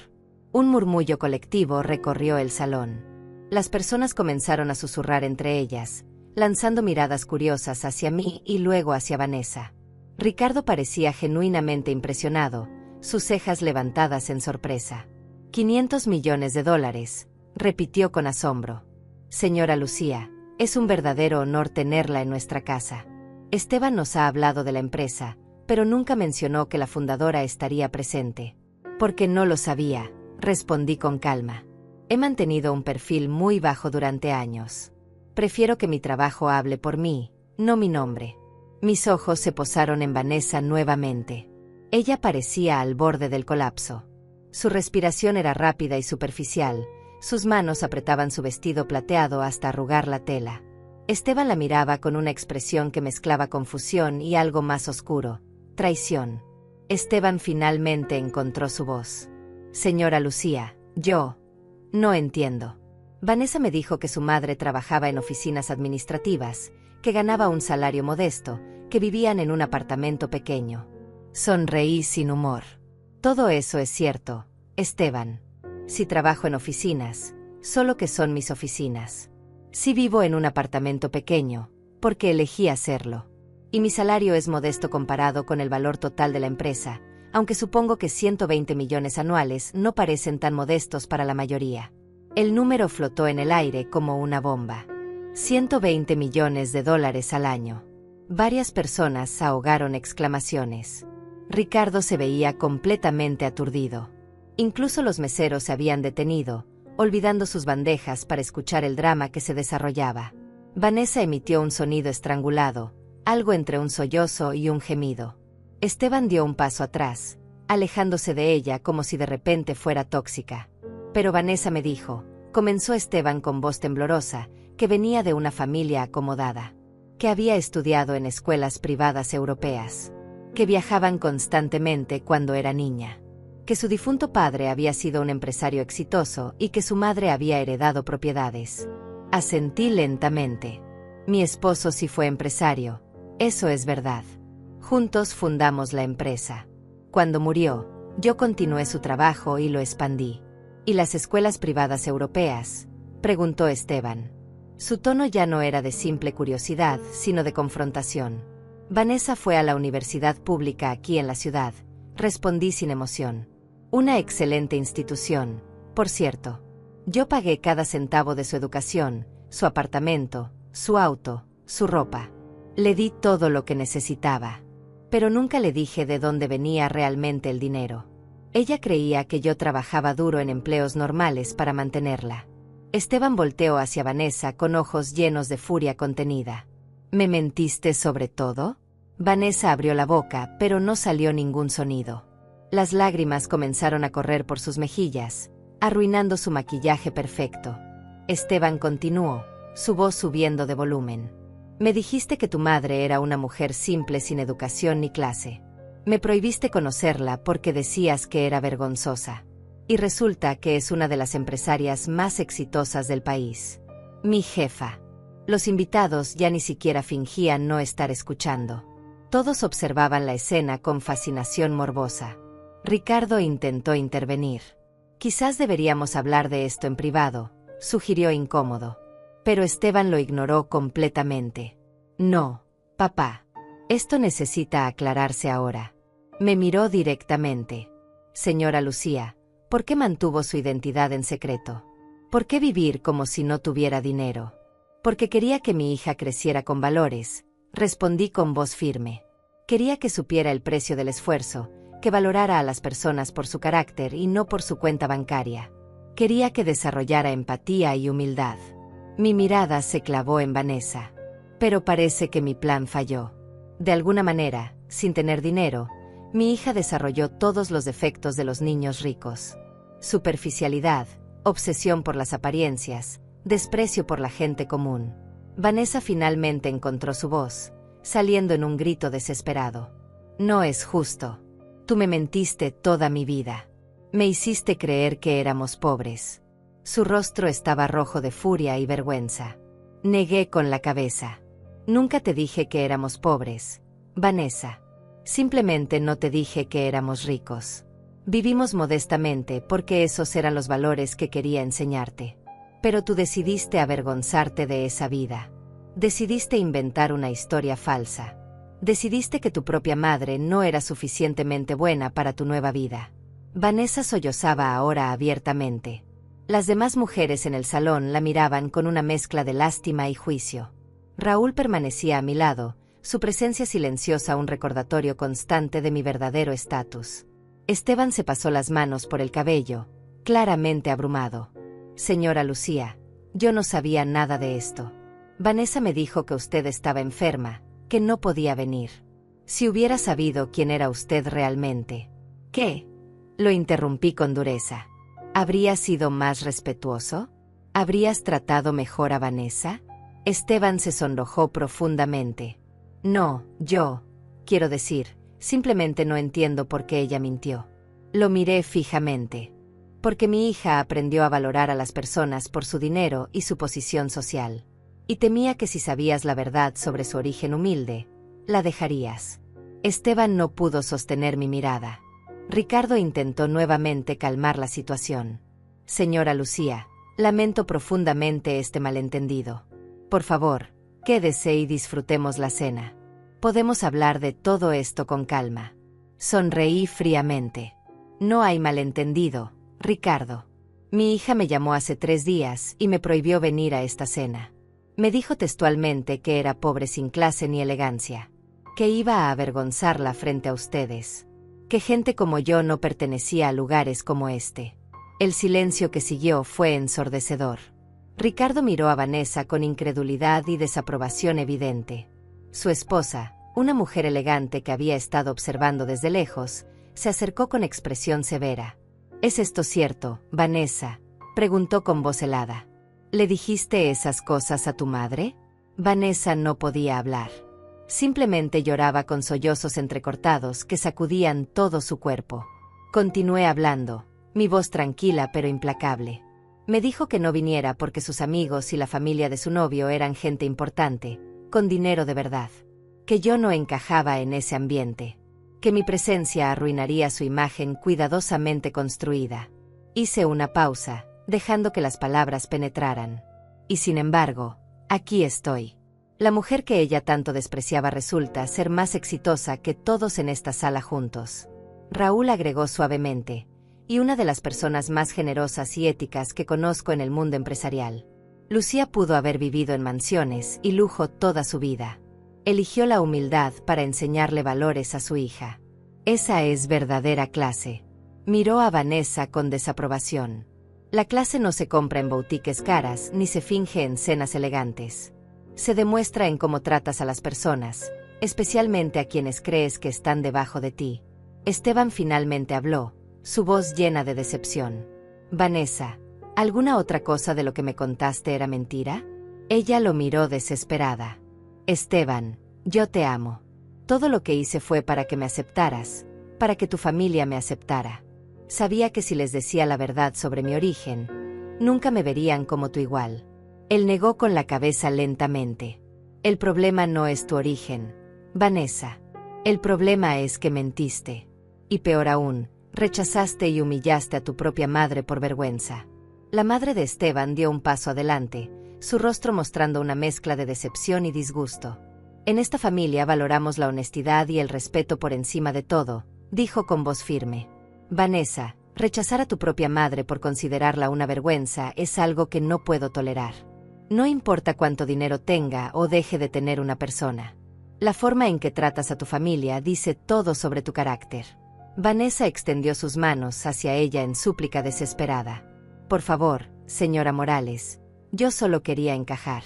Un murmullo colectivo recorrió el salón. Las personas comenzaron a susurrar entre ellas, lanzando miradas curiosas hacia mí y luego hacia Vanessa. Ricardo parecía genuinamente impresionado, sus cejas levantadas en sorpresa. $500 millones, repitió con asombro. «Señora Lucía, es un verdadero honor tenerla en nuestra casa. Esteban nos ha hablado de la empresa, pero nunca mencionó que la fundadora estaría presente». «Porque no lo sabía», respondí con calma. «He mantenido un perfil muy bajo durante años. Prefiero que mi trabajo hable por mí, no mi nombre». Mis ojos se posaron en Vanessa nuevamente. Ella parecía al borde del colapso. Su respiración era rápida y superficial, sus manos apretaban su vestido plateado hasta arrugar la tela. Esteban la miraba con una expresión que mezclaba confusión y algo más oscuro, traición. Esteban finalmente encontró su voz. «Señora Lucía, yo no entiendo». Vanessa me dijo que su madre trabajaba en oficinas administrativas, que ganaba un salario modesto, que vivían en un apartamento pequeño. Sonreí sin humor. «Todo eso es cierto, Esteban. Si trabajo en oficinas, solo que son mis oficinas. Si vivo en un apartamento pequeño, porque elegí hacerlo. Y mi salario es modesto comparado con el valor total de la empresa, aunque supongo que 120 millones anuales no parecen tan modestos para la mayoría». El número flotó en el aire como una bomba. $120 millones al año. Varias personas ahogaron exclamaciones. Ricardo se veía completamente aturdido. Incluso los meseros se habían detenido, olvidando sus bandejas para escuchar el drama que se desarrollaba. Vanessa emitió un sonido estrangulado, algo entre un sollozo y un gemido. Esteban dio un paso atrás, alejándose de ella como si de repente fuera tóxica. «Pero Vanessa me dijo», comenzó Esteban con voz temblorosa, que venía de una familia acomodada, que había estudiado en escuelas privadas europeas, que viajaban constantemente cuando era niña, que su difunto padre había sido un empresario exitoso y que su madre había heredado propiedades. Asentí lentamente. Mi esposo sí fue empresario, eso es verdad. Juntos fundamos la empresa. Cuando murió, yo continué su trabajo y lo expandí. ¿Y las escuelas privadas europeas?, preguntó Esteban. Su tono ya no era de simple curiosidad, sino de confrontación. Vanessa fue a la universidad pública aquí en la ciudad, respondí sin emoción. Una excelente institución, por cierto. Yo pagué cada centavo de su educación, su apartamento, su auto, su ropa. Le di todo lo que necesitaba. Pero nunca le dije de dónde venía realmente el dinero. Ella creía que yo trabajaba duro en empleos normales para mantenerla. Esteban volteó hacia Vanessa con ojos llenos de furia contenida. ¿Me mentiste sobre todo? Vanessa abrió la boca, pero no salió ningún sonido. Las lágrimas comenzaron a correr por sus mejillas, arruinando su maquillaje perfecto. Esteban continuó, su voz subiendo de volumen. Me dijiste que tu madre era una mujer simple sin educación ni clase. Me prohibiste conocerla porque decías que era vergonzosa. Y resulta que es una de las empresarias más exitosas del país. Mi jefa. Los invitados ya ni siquiera fingían no estar escuchando. Todos observaban la escena con fascinación morbosa. Ricardo intentó intervenir. Quizás deberíamos hablar de esto en privado, sugirió incómodo. Pero Esteban lo ignoró completamente. No, papá. Esto necesita aclararse ahora. Me miró directamente. Señora Lucía, ¿por qué mantuvo su identidad en secreto? ¿Por qué vivir como si no tuviera dinero? Porque quería que mi hija creciera con valores, respondí con voz firme. Quería que supiera el precio del esfuerzo, que valorara a las personas por su carácter y no por su cuenta bancaria. Quería que desarrollara empatía y humildad. Mi mirada se clavó en Vanessa. Pero parece que mi plan falló. De alguna manera, sin tener dinero, mi hija desarrolló todos los defectos de los niños ricos. Superficialidad, obsesión por las apariencias, desprecio por la gente común. Vanessa finalmente encontró su voz, saliendo en un grito desesperado. No es justo. Tú me mentiste toda mi vida. Me hiciste creer que éramos pobres. Su rostro estaba rojo de furia y vergüenza. Negué con la cabeza. Nunca te dije que éramos pobres, Vanessa. Simplemente no te dije que éramos ricos. Vivimos modestamente porque esos eran los valores que quería enseñarte. Pero tú decidiste avergonzarte de esa vida. Decidiste inventar una historia falsa. Decidiste que tu propia madre no era suficientemente buena para tu nueva vida. Vanessa sollozaba ahora abiertamente. Las demás mujeres en el salón la miraban con una mezcla de lástima y juicio. Raúl permanecía a mi lado, su presencia silenciosa un recordatorio constante de mi verdadero estatus. Esteban se pasó las manos por el cabello, claramente abrumado. Señora Lucía, yo no sabía nada de esto. Vanessa me dijo que usted estaba enferma, que no podía venir. Si hubiera sabido quién era usted realmente. ¿Qué? Lo interrumpí con dureza. ¿Habrías sido más respetuoso? ¿Habrías tratado mejor a Vanessa? Esteban se sonrojó profundamente. No, quiero decir, simplemente no entiendo por qué ella mintió. Lo miré fijamente. Porque mi hija aprendió a valorar a las personas por su dinero y su posición social. Y temía que si sabías la verdad sobre su origen humilde, la dejarías. Esteban no pudo sostener mi mirada. Ricardo intentó nuevamente calmar la situación. Señora Lucía, lamento profundamente este malentendido. Por favor, quédese y disfrutemos la cena. Podemos hablar de todo esto con calma. Sonreí fríamente. No hay malentendido, Ricardo. Mi hija me llamó hace 3 días y me prohibió venir a esta cena. Me dijo textualmente que era pobre sin clase ni elegancia, que iba a avergonzarla frente a ustedes, que gente como yo no pertenecía a lugares como este. El silencio que siguió fue ensordecedor. Ricardo miró a Vanessa con incredulidad y desaprobación evidente. Su esposa, una mujer elegante que había estado observando desde lejos, se acercó con expresión severa. ¿Es esto cierto, Vanessa?, preguntó con voz helada. ¿Le dijiste esas cosas a tu madre? Vanessa no podía hablar. Simplemente lloraba con sollozos entrecortados que sacudían todo su cuerpo. Continué hablando, mi voz tranquila pero implacable. Me dijo que no viniera porque sus amigos y la familia de su novio eran gente importante, con dinero de verdad. Que yo no encajaba en ese ambiente. Que mi presencia arruinaría su imagen cuidadosamente construida. Hice una pausa, dejando que las palabras penetraran. Y sin embargo, aquí estoy. La mujer que ella tanto despreciaba resulta ser más exitosa que todos en esta sala juntos. Raúl agregó suavemente, y una de las personas más generosas y éticas que conozco en el mundo empresarial. Lucía pudo haber vivido en mansiones y lujo toda su vida. Eligió la humildad para enseñarle valores a su hija. Esa es verdadera clase. Miró a Vanessa con desaprobación. La clase no se compra en boutiques caras ni se finge en cenas elegantes. Se demuestra en cómo tratas a las personas, especialmente a quienes crees que están debajo de ti. Esteban finalmente habló, su voz llena de decepción. Vanessa, ¿alguna otra cosa de lo que me contaste era mentira? Ella lo miró desesperada. Esteban, yo te amo. Todo lo que hice fue para que me aceptaras, para que tu familia me aceptara. Sabía que si les decía la verdad sobre mi origen, nunca me verían como tu igual. Él negó con la cabeza lentamente. El problema no es tu origen, Vanessa. El problema es que mentiste. Y peor aún, rechazaste y humillaste a tu propia madre por vergüenza. La madre de Esteban dio un paso adelante, su rostro mostrando una mezcla de decepción y disgusto. En esta familia valoramos la honestidad y el respeto por encima de todo, dijo con voz firme. Vanessa, rechazar a tu propia madre por considerarla una vergüenza es algo que no puedo tolerar. No importa cuánto dinero tenga o deje de tener una persona. La forma en que tratas a tu familia dice todo sobre tu carácter. Vanessa extendió sus manos hacia ella en súplica desesperada. Por favor, señora Morales, yo solo quería encajar.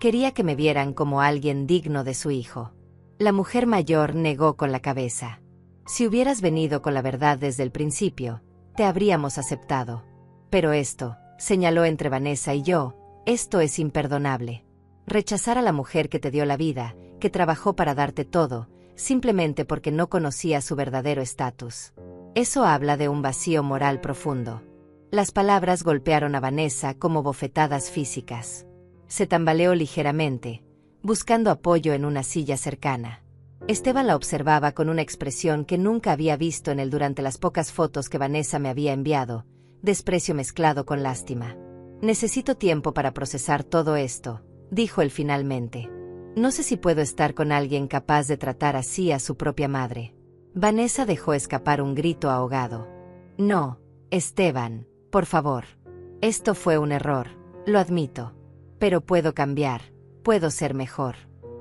Quería que me vieran como alguien digno de su hijo. La mujer mayor negó con la cabeza. Si hubieras venido con la verdad desde el principio, te habríamos aceptado. Pero esto, señaló entre Vanessa y yo, esto es imperdonable. Rechazar a la mujer que te dio la vida, que trabajó para darte todo, simplemente porque no conocía su verdadero estatus. Eso habla de un vacío moral profundo. Las palabras golpearon a Vanessa como bofetadas físicas. Se tambaleó ligeramente, buscando apoyo en una silla cercana. Esteban la observaba con una expresión que nunca había visto en él durante las pocas fotos que Vanessa me había enviado, desprecio mezclado con lástima. Necesito tiempo para procesar todo esto, dijo él finalmente. No sé si puedo estar con alguien capaz de tratar así a su propia madre. Vanessa dejó escapar un grito ahogado. No, Esteban, por favor. Esto fue un error, lo admito. Pero puedo cambiar, puedo ser mejor.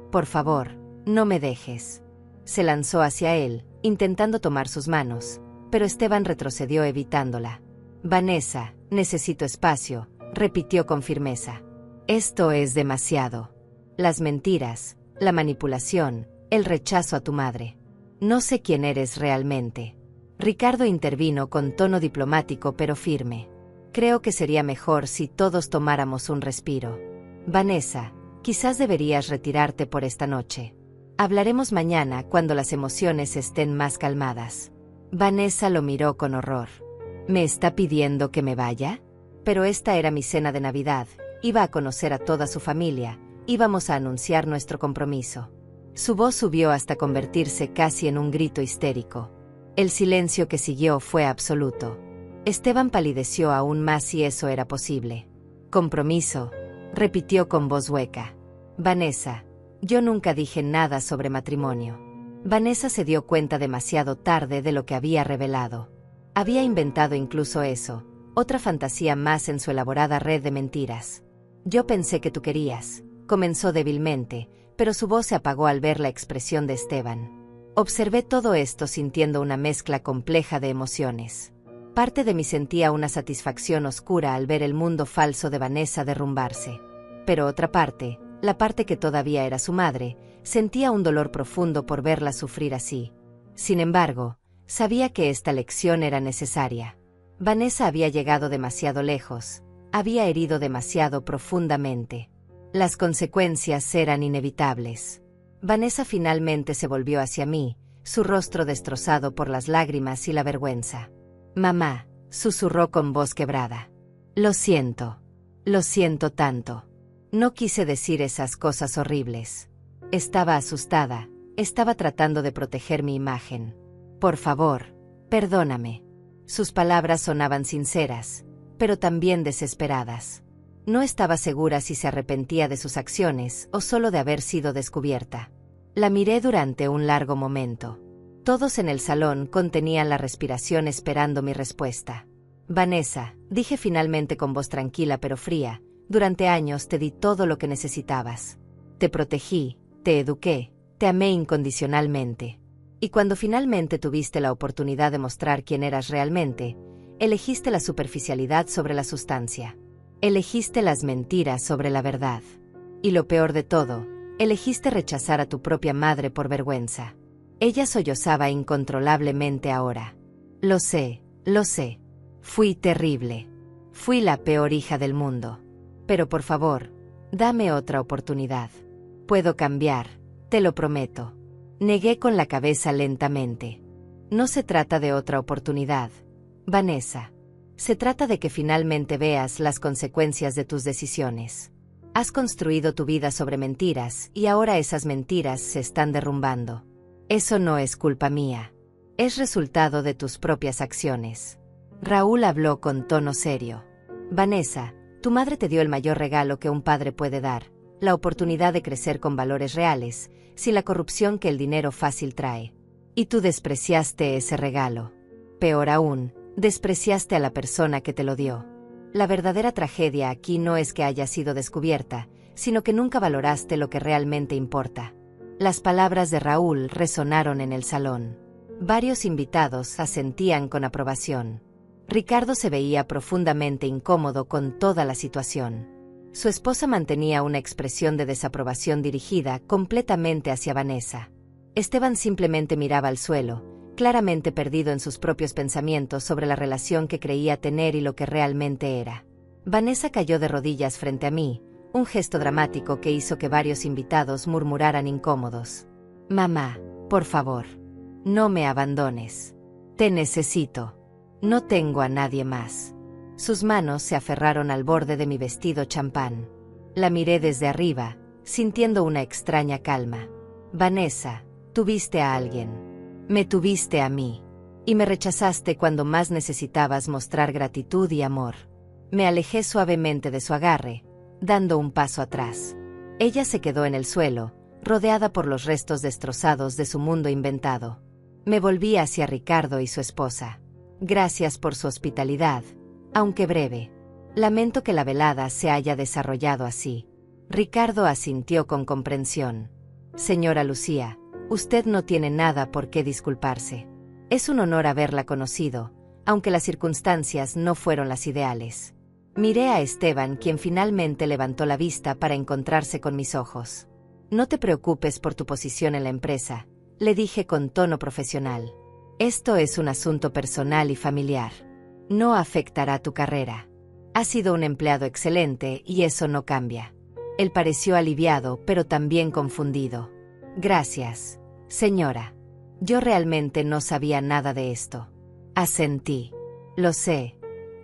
Por favor, no me dejes. Se lanzó hacia él, intentando tomar sus manos, pero Esteban retrocedió evitándola. Vanessa, necesito espacio, repitió con firmeza. Esto es demasiado. Las mentiras, la manipulación, el rechazo a tu madre. No sé quién eres realmente. Ricardo intervino con tono diplomático pero firme. Creo que sería mejor si todos tomáramos un respiro. Vanessa, quizás deberías retirarte por esta noche. Hablaremos mañana cuando las emociones estén más calmadas. Vanessa lo miró con horror. ¿Me está pidiendo que me vaya? Pero esta era mi cena de Navidad, iba a conocer a toda su familia, íbamos a anunciar nuestro compromiso. Su voz subió hasta convertirse casi en un grito histérico. El silencio que siguió fue absoluto. Esteban palideció aún más si eso era posible. Compromiso, repitió con voz hueca. Vanessa, yo nunca dije nada sobre matrimonio. Vanessa se dio cuenta demasiado tarde de lo que había revelado. Había inventado incluso eso, otra fantasía más en su elaborada red de mentiras. Yo pensé que tú querías, comenzó débilmente, pero su voz se apagó al ver la expresión de Esteban. Observé todo esto sintiendo una mezcla compleja de emociones. Parte de mí sentía una satisfacción oscura al ver el mundo falso de Vanessa derrumbarse. Pero otra parte, la parte que todavía era su madre, sentía un dolor profundo por verla sufrir así. Sin embargo, sabía que esta lección era necesaria. Vanessa había llegado demasiado lejos, Había herido demasiado profundamente. Las consecuencias eran inevitables. Vanessa finalmente se volvió hacia mí, su rostro destrozado por las lágrimas y la vergüenza. «Mamá», susurró con voz quebrada. Lo siento tanto. No quise decir esas cosas horribles. Estaba asustada, estaba tratando de proteger mi imagen. Por favor, perdóname». Sus palabras sonaban sinceras, pero también desesperadas. No estaba segura si se arrepentía de sus acciones o solo de haber sido descubierta. La miré durante un largo momento. Todos en el salón contenían la respiración esperando mi respuesta. «Vanessa», dije finalmente con voz tranquila pero fría, «durante años te di todo lo que necesitabas. Te protegí, te eduqué, te amé incondicionalmente. Y cuando finalmente tuviste la oportunidad de mostrar quién eras realmente, elegiste la superficialidad sobre la sustancia. Elegiste las mentiras sobre la verdad. Y lo peor de todo, elegiste rechazar a tu propia madre por vergüenza». Ella sollozaba incontrolablemente ahora. Lo sé. Fui terrible. Fui la peor hija del mundo. Pero por favor, dame otra oportunidad. Puedo cambiar, te lo prometo. Negué con la cabeza lentamente. No se trata de otra oportunidad, Vanessa. Se trata de que finalmente veas las consecuencias de tus decisiones. Has construido tu vida sobre mentiras y ahora esas mentiras se están derrumbando. Eso no es culpa mía. Es resultado de tus propias acciones. Raúl habló con tono serio. Vanessa, tu madre te dio el mayor regalo que un padre puede dar, la oportunidad de crecer con valores reales, sin la corrupción que el dinero fácil trae. Y tú despreciaste ese regalo. Peor aún, despreciaste a la persona que te lo dio. La verdadera tragedia aquí no es que haya sido descubierta, sino que nunca valoraste lo que realmente importa. Las palabras de Raúl resonaron en el salón. Varios invitados asentían con aprobación. Ricardo se veía profundamente incómodo con toda la situación. Su esposa mantenía una expresión de desaprobación dirigida completamente hacia Vanessa. Esteban simplemente miraba al suelo, claramente perdido en sus propios pensamientos sobre la relación que creía tener y lo que realmente era. Vanessa cayó de rodillas frente a mí, un gesto dramático que hizo que varios invitados murmuraran incómodos. «Mamá, por favor, no me abandones. Te necesito. No tengo a nadie más». Sus manos se aferraron al borde de mi vestido champán. La miré desde arriba, sintiendo una extraña calma. «Vanessa, tuviste a alguien. Me tuviste a mí. Y me rechazaste cuando más necesitabas mostrar gratitud y amor». Me alejé suavemente de su agarre, dando un paso atrás. Ella se quedó en el suelo, rodeada por los restos destrozados de su mundo inventado. Me volví hacia Ricardo y su esposa. «Gracias por su hospitalidad, aunque breve. Lamento que la velada se haya desarrollado así». Ricardo asintió con comprensión. «Señora Lucía, usted no tiene nada por qué disculparse. Es un honor haberla conocido, aunque las circunstancias no fueron las ideales». Miré a Esteban, quien finalmente levantó la vista para encontrarse con mis ojos. «No te preocupes por tu posición en la empresa», le dije con tono profesional. «Esto es un asunto personal y familiar. No afectará tu carrera. Has sido un empleado excelente y eso no cambia». Él pareció aliviado, pero también confundido. «Gracias, señora. Yo realmente no sabía nada de esto». Asentí. «Lo sé,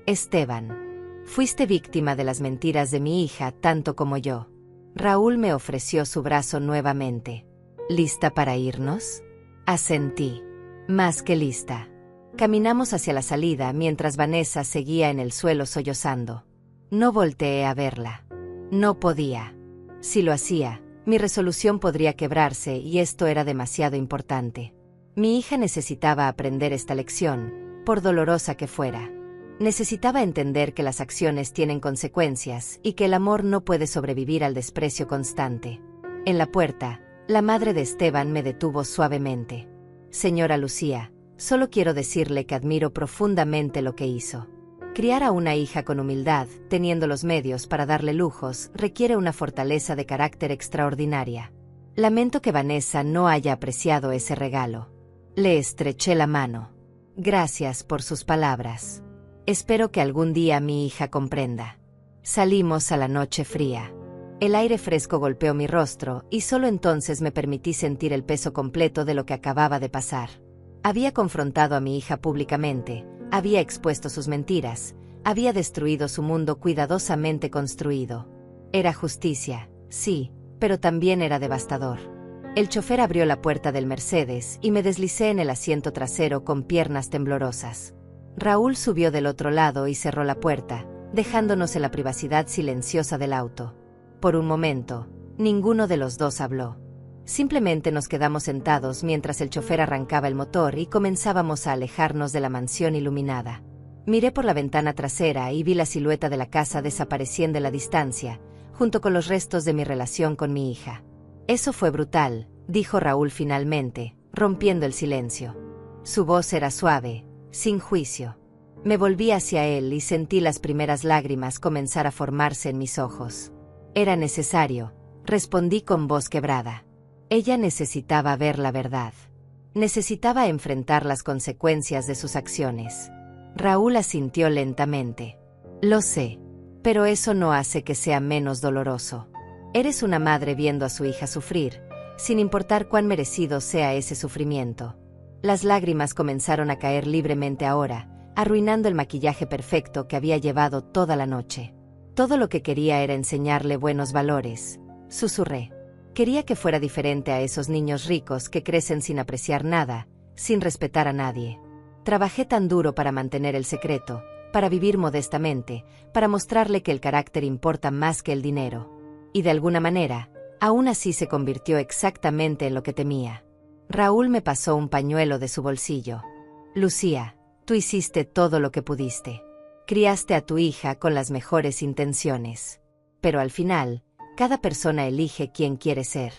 Esteban. Fuiste víctima de las mentiras de mi hija tanto como yo». Raúl me ofreció su brazo nuevamente. «¿Lista para irnos?». Asentí. «Más que lista». Caminamos hacia la salida mientras Vanessa seguía en el suelo sollozando. No volteé a verla. No podía. Si lo hacía, mi resolución podría quebrarse y esto era demasiado importante. Mi hija necesitaba aprender esta lección, por dolorosa que fuera. Necesitaba entender que las acciones tienen consecuencias y que el amor no puede sobrevivir al desprecio constante. En la puerta, la madre de Esteban me detuvo suavemente. «Señora Lucía, solo quiero decirle que admiro profundamente lo que hizo. Criar a una hija con humildad, teniendo los medios para darle lujos, requiere una fortaleza de carácter extraordinaria. Lamento que Vanessa no haya apreciado ese regalo». Le estreché la mano. «Gracias por sus palabras. Espero que algún día mi hija comprenda». Salimos a la noche fría. El aire fresco golpeó mi rostro y solo entonces me permití sentir el peso completo de lo que acababa de pasar. Había confrontado a mi hija públicamente, había expuesto sus mentiras, había destruido su mundo cuidadosamente construido. Era justicia, sí, pero también era devastador. El chofer abrió la puerta del Mercedes y me deslicé en el asiento trasero con piernas temblorosas. Raúl subió del otro lado y cerró la puerta, dejándonos en la privacidad silenciosa del auto. Por un momento, ninguno de los dos habló. Simplemente nos quedamos sentados mientras el chofer arrancaba el motor y comenzábamos a alejarnos de la mansión iluminada. Miré por la ventana trasera y vi la silueta de la casa desapareciendo en la distancia, junto con los restos de mi relación con mi hija. Eso fue brutal, dijo Raúl finalmente, rompiendo el silencio. Su voz era suave, sin juicio. Me volví hacia él y sentí las primeras lágrimas comenzar a formarse en mis ojos. Era necesario, respondí con voz quebrada. Ella necesitaba ver la verdad. Necesitaba enfrentar las consecuencias de sus acciones. Raúl asintió lentamente. Lo sé, pero eso no hace que sea menos doloroso. Eres una madre viendo a su hija sufrir, sin importar cuán merecido sea ese sufrimiento. Las lágrimas comenzaron a caer libremente ahora, arruinando el maquillaje perfecto que había llevado toda la noche. Todo lo que quería era enseñarle buenos valores, susurré. Quería que fuera diferente a esos niños ricos que crecen sin apreciar nada, sin respetar a nadie. Trabajé tan duro para mantener el secreto, para vivir modestamente, para mostrarle que el carácter importa más que el dinero. Y de alguna manera, aún así se convirtió exactamente en lo que temía. Raúl me pasó un pañuelo de su bolsillo. Lucía, tú hiciste todo lo que pudiste. Criaste a tu hija con las mejores intenciones. Pero al final, cada persona elige quién quiere ser.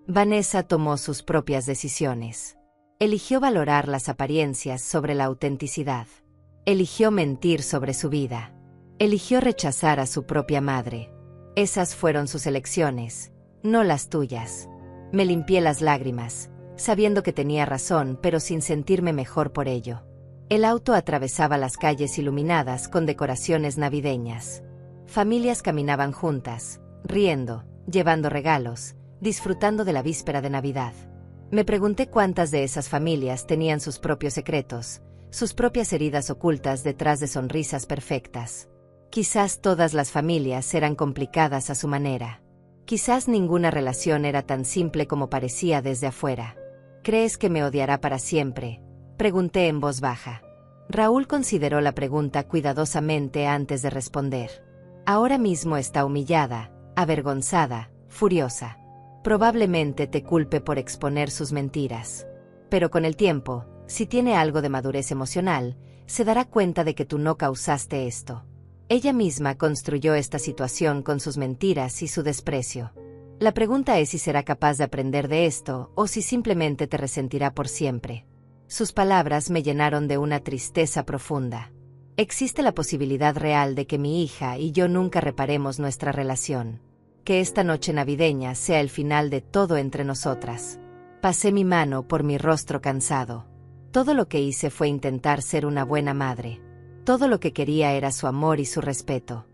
Vanessa tomó sus propias decisiones. Eligió valorar las apariencias sobre la autenticidad. Eligió mentir sobre su vida. Eligió rechazar a su propia madre. Esas fueron sus elecciones, no las tuyas. Me limpié las lágrimas, sabiendo que tenía razón, pero sin sentirme mejor por ello. El auto atravesaba las calles iluminadas con decoraciones navideñas. Familias caminaban juntas, riendo, llevando regalos, disfrutando de la víspera de Navidad. Me pregunté cuántas de esas familias tenían sus propios secretos, sus propias heridas ocultas detrás de sonrisas perfectas. Quizás todas las familias eran complicadas a su manera. Quizás ninguna relación era tan simple como parecía desde afuera. ¿Crees que me odiará para siempre?, pregunté en voz baja. Raúl consideró la pregunta cuidadosamente antes de responder. Ahora mismo está humillada, avergonzada, furiosa. Probablemente te culpe por exponer sus mentiras. Pero con el tiempo, si tiene algo de madurez emocional, se dará cuenta de que tú no causaste esto. Ella misma construyó esta situación con sus mentiras y su desprecio. La pregunta es si será capaz de aprender de esto o si simplemente te resentirá por siempre. Sus palabras me llenaron de una tristeza profunda. Existe la posibilidad real de que mi hija y yo nunca reparemos nuestra relación. Que esta noche navideña sea el final de todo entre nosotras. Pasé mi mano por mi rostro cansado. Todo lo que hice fue intentar ser una buena madre. Todo lo que quería era su amor y su respeto.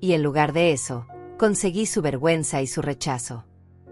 Y en lugar de eso, conseguí su vergüenza y su rechazo.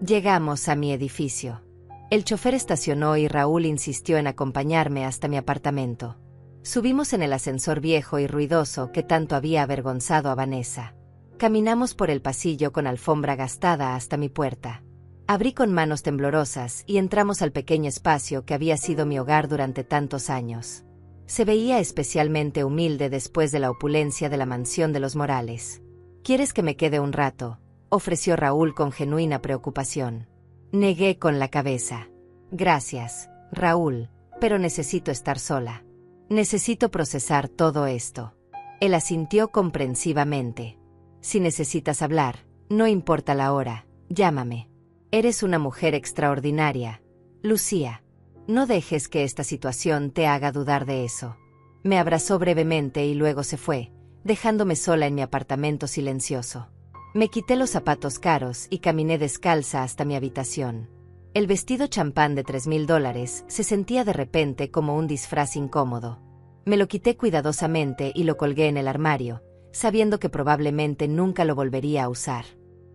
Llegamos a mi edificio. El chofer estacionó y Raúl insistió en acompañarme hasta mi apartamento. Subimos en el ascensor viejo y ruidoso que tanto había avergonzado a Vanessa. Caminamos por el pasillo con alfombra gastada hasta mi puerta. Abrí con manos temblorosas y entramos al pequeño espacio que había sido mi hogar durante tantos años. Se veía especialmente humilde después de la opulencia de la mansión de los Morales. ¿Quieres que me quede un rato?, ofreció Raúl con genuina preocupación. Negué con la cabeza. Gracias, Raúl, pero necesito estar sola. Necesito procesar todo esto. Él asintió comprensivamente. Si necesitas hablar, no importa la hora, llámame. Eres una mujer extraordinaria, Lucía. No dejes que esta situación te haga dudar de eso. Me abrazó brevemente y luego se fue, dejándome sola en mi apartamento silencioso. Me quité los zapatos caros y caminé descalza hasta mi habitación. El vestido champán de $3,000 se sentía de repente como un disfraz incómodo. Me lo quité cuidadosamente y lo colgué en el armario, sabiendo que probablemente nunca lo volvería a usar.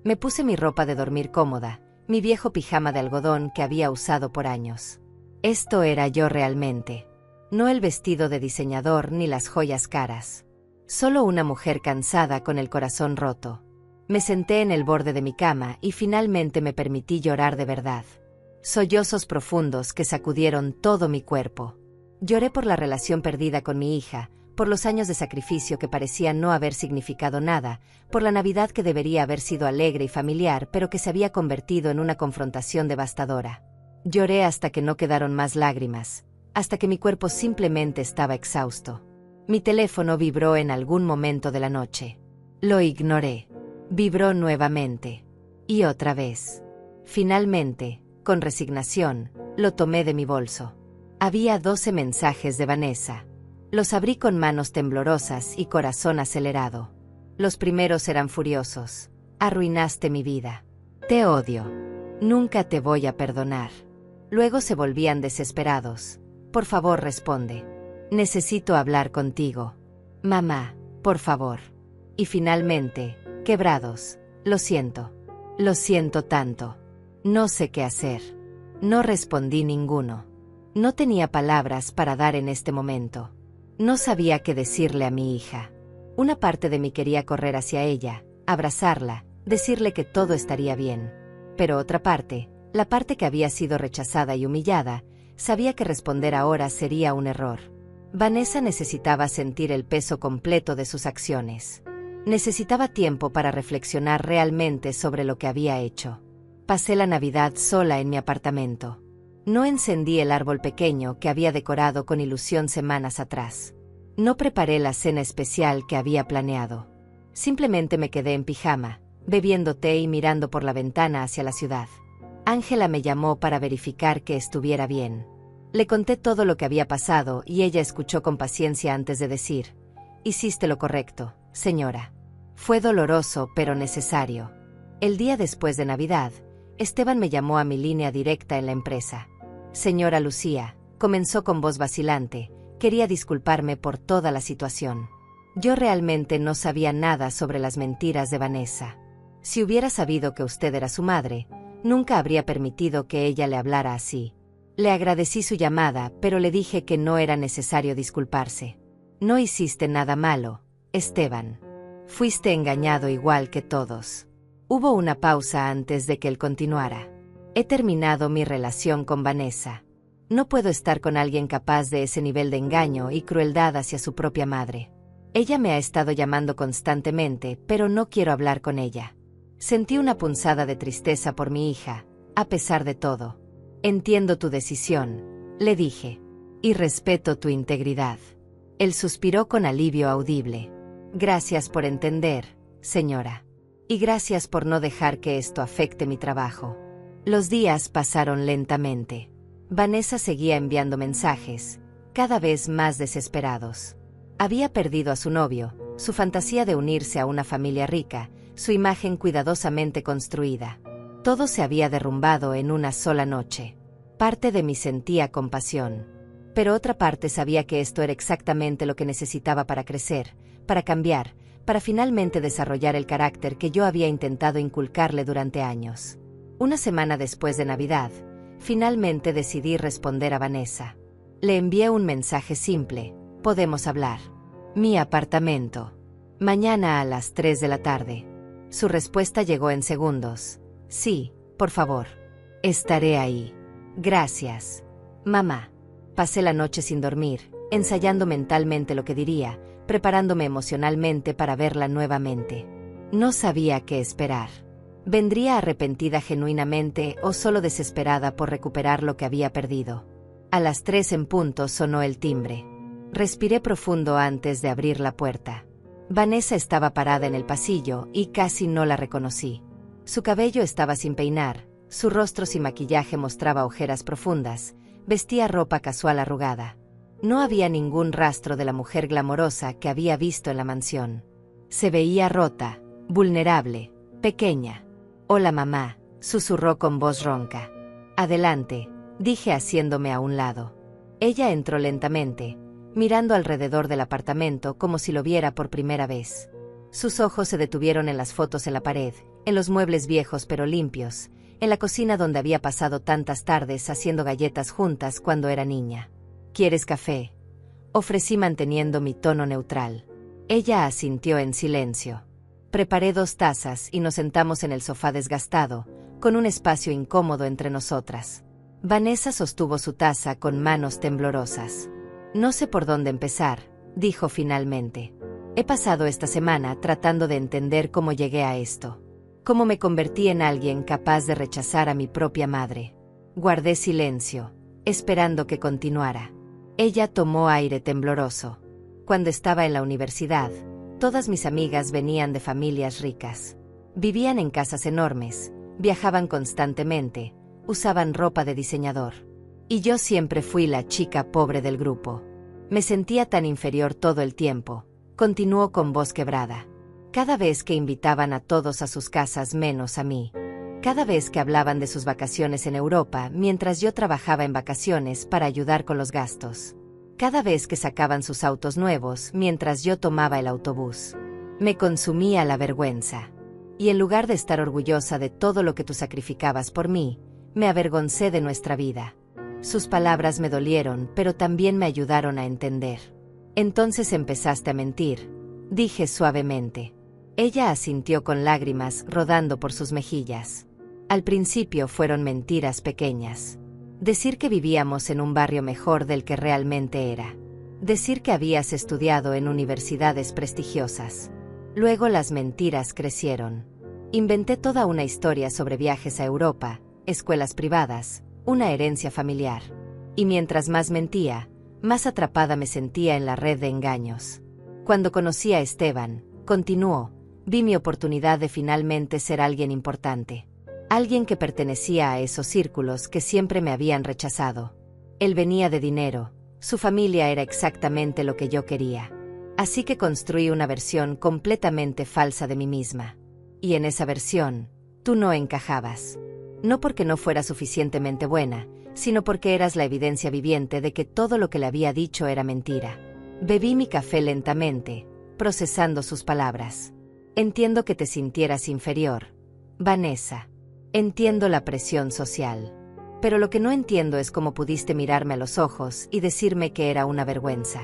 Me puse mi ropa de dormir cómoda, mi viejo pijama de algodón que había usado por años. Esto era yo realmente. No el vestido de diseñador ni las joyas caras. Solo una mujer cansada con el corazón roto. Me senté en el borde de mi cama y finalmente me permití llorar de verdad. Sollozos profundos que sacudieron todo mi cuerpo. Lloré por la relación perdida con mi hija, por los años de sacrificio que parecían no haber significado nada, por la Navidad que debería haber sido alegre y familiar pero que se había convertido en una confrontación devastadora. Lloré hasta que no quedaron más lágrimas, hasta que mi cuerpo simplemente estaba exhausto. Mi teléfono vibró en algún momento de la noche. Lo ignoré. Vibró nuevamente. Y otra vez. Finalmente, con resignación, lo tomé de mi bolso. Había 12 mensajes de Vanessa. Los abrí con manos temblorosas y corazón acelerado. Los primeros eran furiosos. Arruinaste mi vida. Te odio. Nunca te voy a perdonar. Luego se volvían desesperados. Por favor, responde. Necesito hablar contigo. Mamá, por favor. Y finalmente, quebrados. Lo siento. Lo siento tanto. No sé qué hacer. No respondí ninguno. No tenía palabras para dar en este momento. No sabía qué decirle a mi hija. Una parte de mí quería correr hacia ella, abrazarla, decirle que todo estaría bien. Pero otra parte, la parte que había sido rechazada y humillada, sabía que responder ahora sería un error. Vanessa necesitaba sentir el peso completo de sus acciones. Necesitaba tiempo para reflexionar realmente sobre lo que había hecho. Pasé la Navidad sola en mi apartamento. No encendí el árbol pequeño que había decorado con ilusión semanas atrás. No preparé la cena especial que había planeado. Simplemente me quedé en pijama, bebiendo té y mirando por la ventana hacia la ciudad. Ángela me llamó para verificar que estuviera bien. Le conté todo lo que había pasado y ella escuchó con paciencia antes de decir: «Hiciste lo correcto, señora». Fue doloroso pero necesario. El día después de Navidad, Esteban me llamó a mi línea directa en la empresa. «Señora Lucía», comenzó con voz vacilante, quería disculparme por toda la situación. Yo realmente no sabía nada sobre las mentiras de Vanessa. Si hubiera sabido que usted era su madre, nunca habría permitido que ella le hablara así. Le agradecí su llamada, pero le dije que no era necesario disculparse. No hiciste nada malo, Esteban. Fuiste engañado igual que todos. Hubo una pausa antes de que él continuara. He terminado mi relación con Vanessa. No puedo estar con alguien capaz de ese nivel de engaño y crueldad hacia su propia madre. Ella me ha estado llamando constantemente, pero no quiero hablar con ella. Sentí una punzada de tristeza por mi hija, a pesar de todo. Entiendo tu decisión, le dije. Y respeto tu integridad. Él suspiró con alivio audible. Gracias por entender, señora. Y gracias por no dejar que esto afecte mi trabajo. Los días pasaron lentamente. Vanessa seguía enviando mensajes, cada vez más desesperados. Había perdido a su novio, su fantasía de unirse a una familia rica, su imagen cuidadosamente construida. Todo se había derrumbado en una sola noche. Parte de mí sentía compasión. Pero otra parte sabía que esto era exactamente lo que necesitaba para crecer, para cambiar, para finalmente desarrollar el carácter que yo había intentado inculcarle durante años. Una semana después de Navidad, finalmente decidí responder a Vanessa. Le envié un mensaje simple: «Podemos hablar. Mi apartamento. Mañana a las 3 de la tarde». Su respuesta llegó en segundos. «Sí, por favor. Estaré ahí. Gracias. Mamá». Pasé la noche sin dormir, ensayando mentalmente lo que diría, preparándome emocionalmente para verla nuevamente. No sabía qué esperar. ¿Vendría arrepentida genuinamente o solo desesperada por recuperar lo que había perdido? A las 3 en punto sonó el timbre. Respiré profundo antes de abrir la puerta. Vanessa estaba parada en el pasillo y casi no la reconocí. Su cabello estaba sin peinar, su rostro sin maquillaje mostraba ojeras profundas, vestía ropa casual arrugada. No había ningún rastro de la mujer glamorosa que había visto en la mansión. Se veía rota, vulnerable, pequeña. «Hola mamá», susurró con voz ronca. «Adelante», dije haciéndome a un lado. Ella entró lentamente, mirando alrededor del apartamento como si lo viera por primera vez. Sus ojos se detuvieron en las fotos en la pared, en los muebles viejos pero limpios, en la cocina donde había pasado tantas tardes haciendo galletas juntas cuando era niña. ¿Quieres café?, ofrecí manteniendo mi tono neutral. Ella asintió en silencio. Preparé 2 tazas y nos sentamos en el sofá desgastado, con un espacio incómodo entre nosotras. Vanessa sostuvo su taza con manos temblorosas. No sé por dónde empezar, dijo finalmente. He pasado esta semana tratando de entender cómo llegué a esto. Cómo me convertí en alguien capaz de rechazar a mi propia madre. Guardé silencio, esperando que continuara. Ella tomó aire tembloroso. Cuando estaba en la universidad, todas mis amigas venían de familias ricas. Vivían en casas enormes, viajaban constantemente, usaban ropa de diseñador. Y yo siempre fui la chica pobre del grupo. Me sentía tan inferior todo el tiempo, continuó con voz quebrada. Cada vez que invitaban a todos a sus casas menos a mí. Cada vez que hablaban de sus vacaciones en Europa mientras yo trabajaba en vacaciones para ayudar con los gastos. Cada vez que sacaban sus autos nuevos mientras yo tomaba el autobús. Me consumía la vergüenza. Y en lugar de estar orgullosa de todo lo que tú sacrificabas por mí, me avergoncé de nuestra vida. Sus palabras me dolieron, pero también me ayudaron a entender. Entonces empezaste a mentir, dije suavemente. Ella asintió con lágrimas rodando por sus mejillas. Al principio fueron mentiras pequeñas. Decir que vivíamos en un barrio mejor del que realmente era. Decir que habías estudiado en universidades prestigiosas. Luego las mentiras crecieron. Inventé toda una historia sobre viajes a Europa, escuelas privadas, una herencia familiar. Y mientras más mentía, más atrapada me sentía en la red de engaños. Cuando conocí a Esteban, continuó, vi mi oportunidad de finalmente ser alguien importante. Alguien que pertenecía a esos círculos que siempre me habían rechazado. Él venía de dinero, su familia era exactamente lo que yo quería. Así que construí una versión completamente falsa de mí misma. Y en esa versión, tú no encajabas. No porque no fuera suficientemente buena, sino porque eras la evidencia viviente de que todo lo que le había dicho era mentira. Bebí mi café lentamente, procesando sus palabras. Entiendo que te sintieras inferior, Vanessa. Entiendo la presión social. Pero lo que no entiendo es cómo pudiste mirarme a los ojos y decirme que era una vergüenza.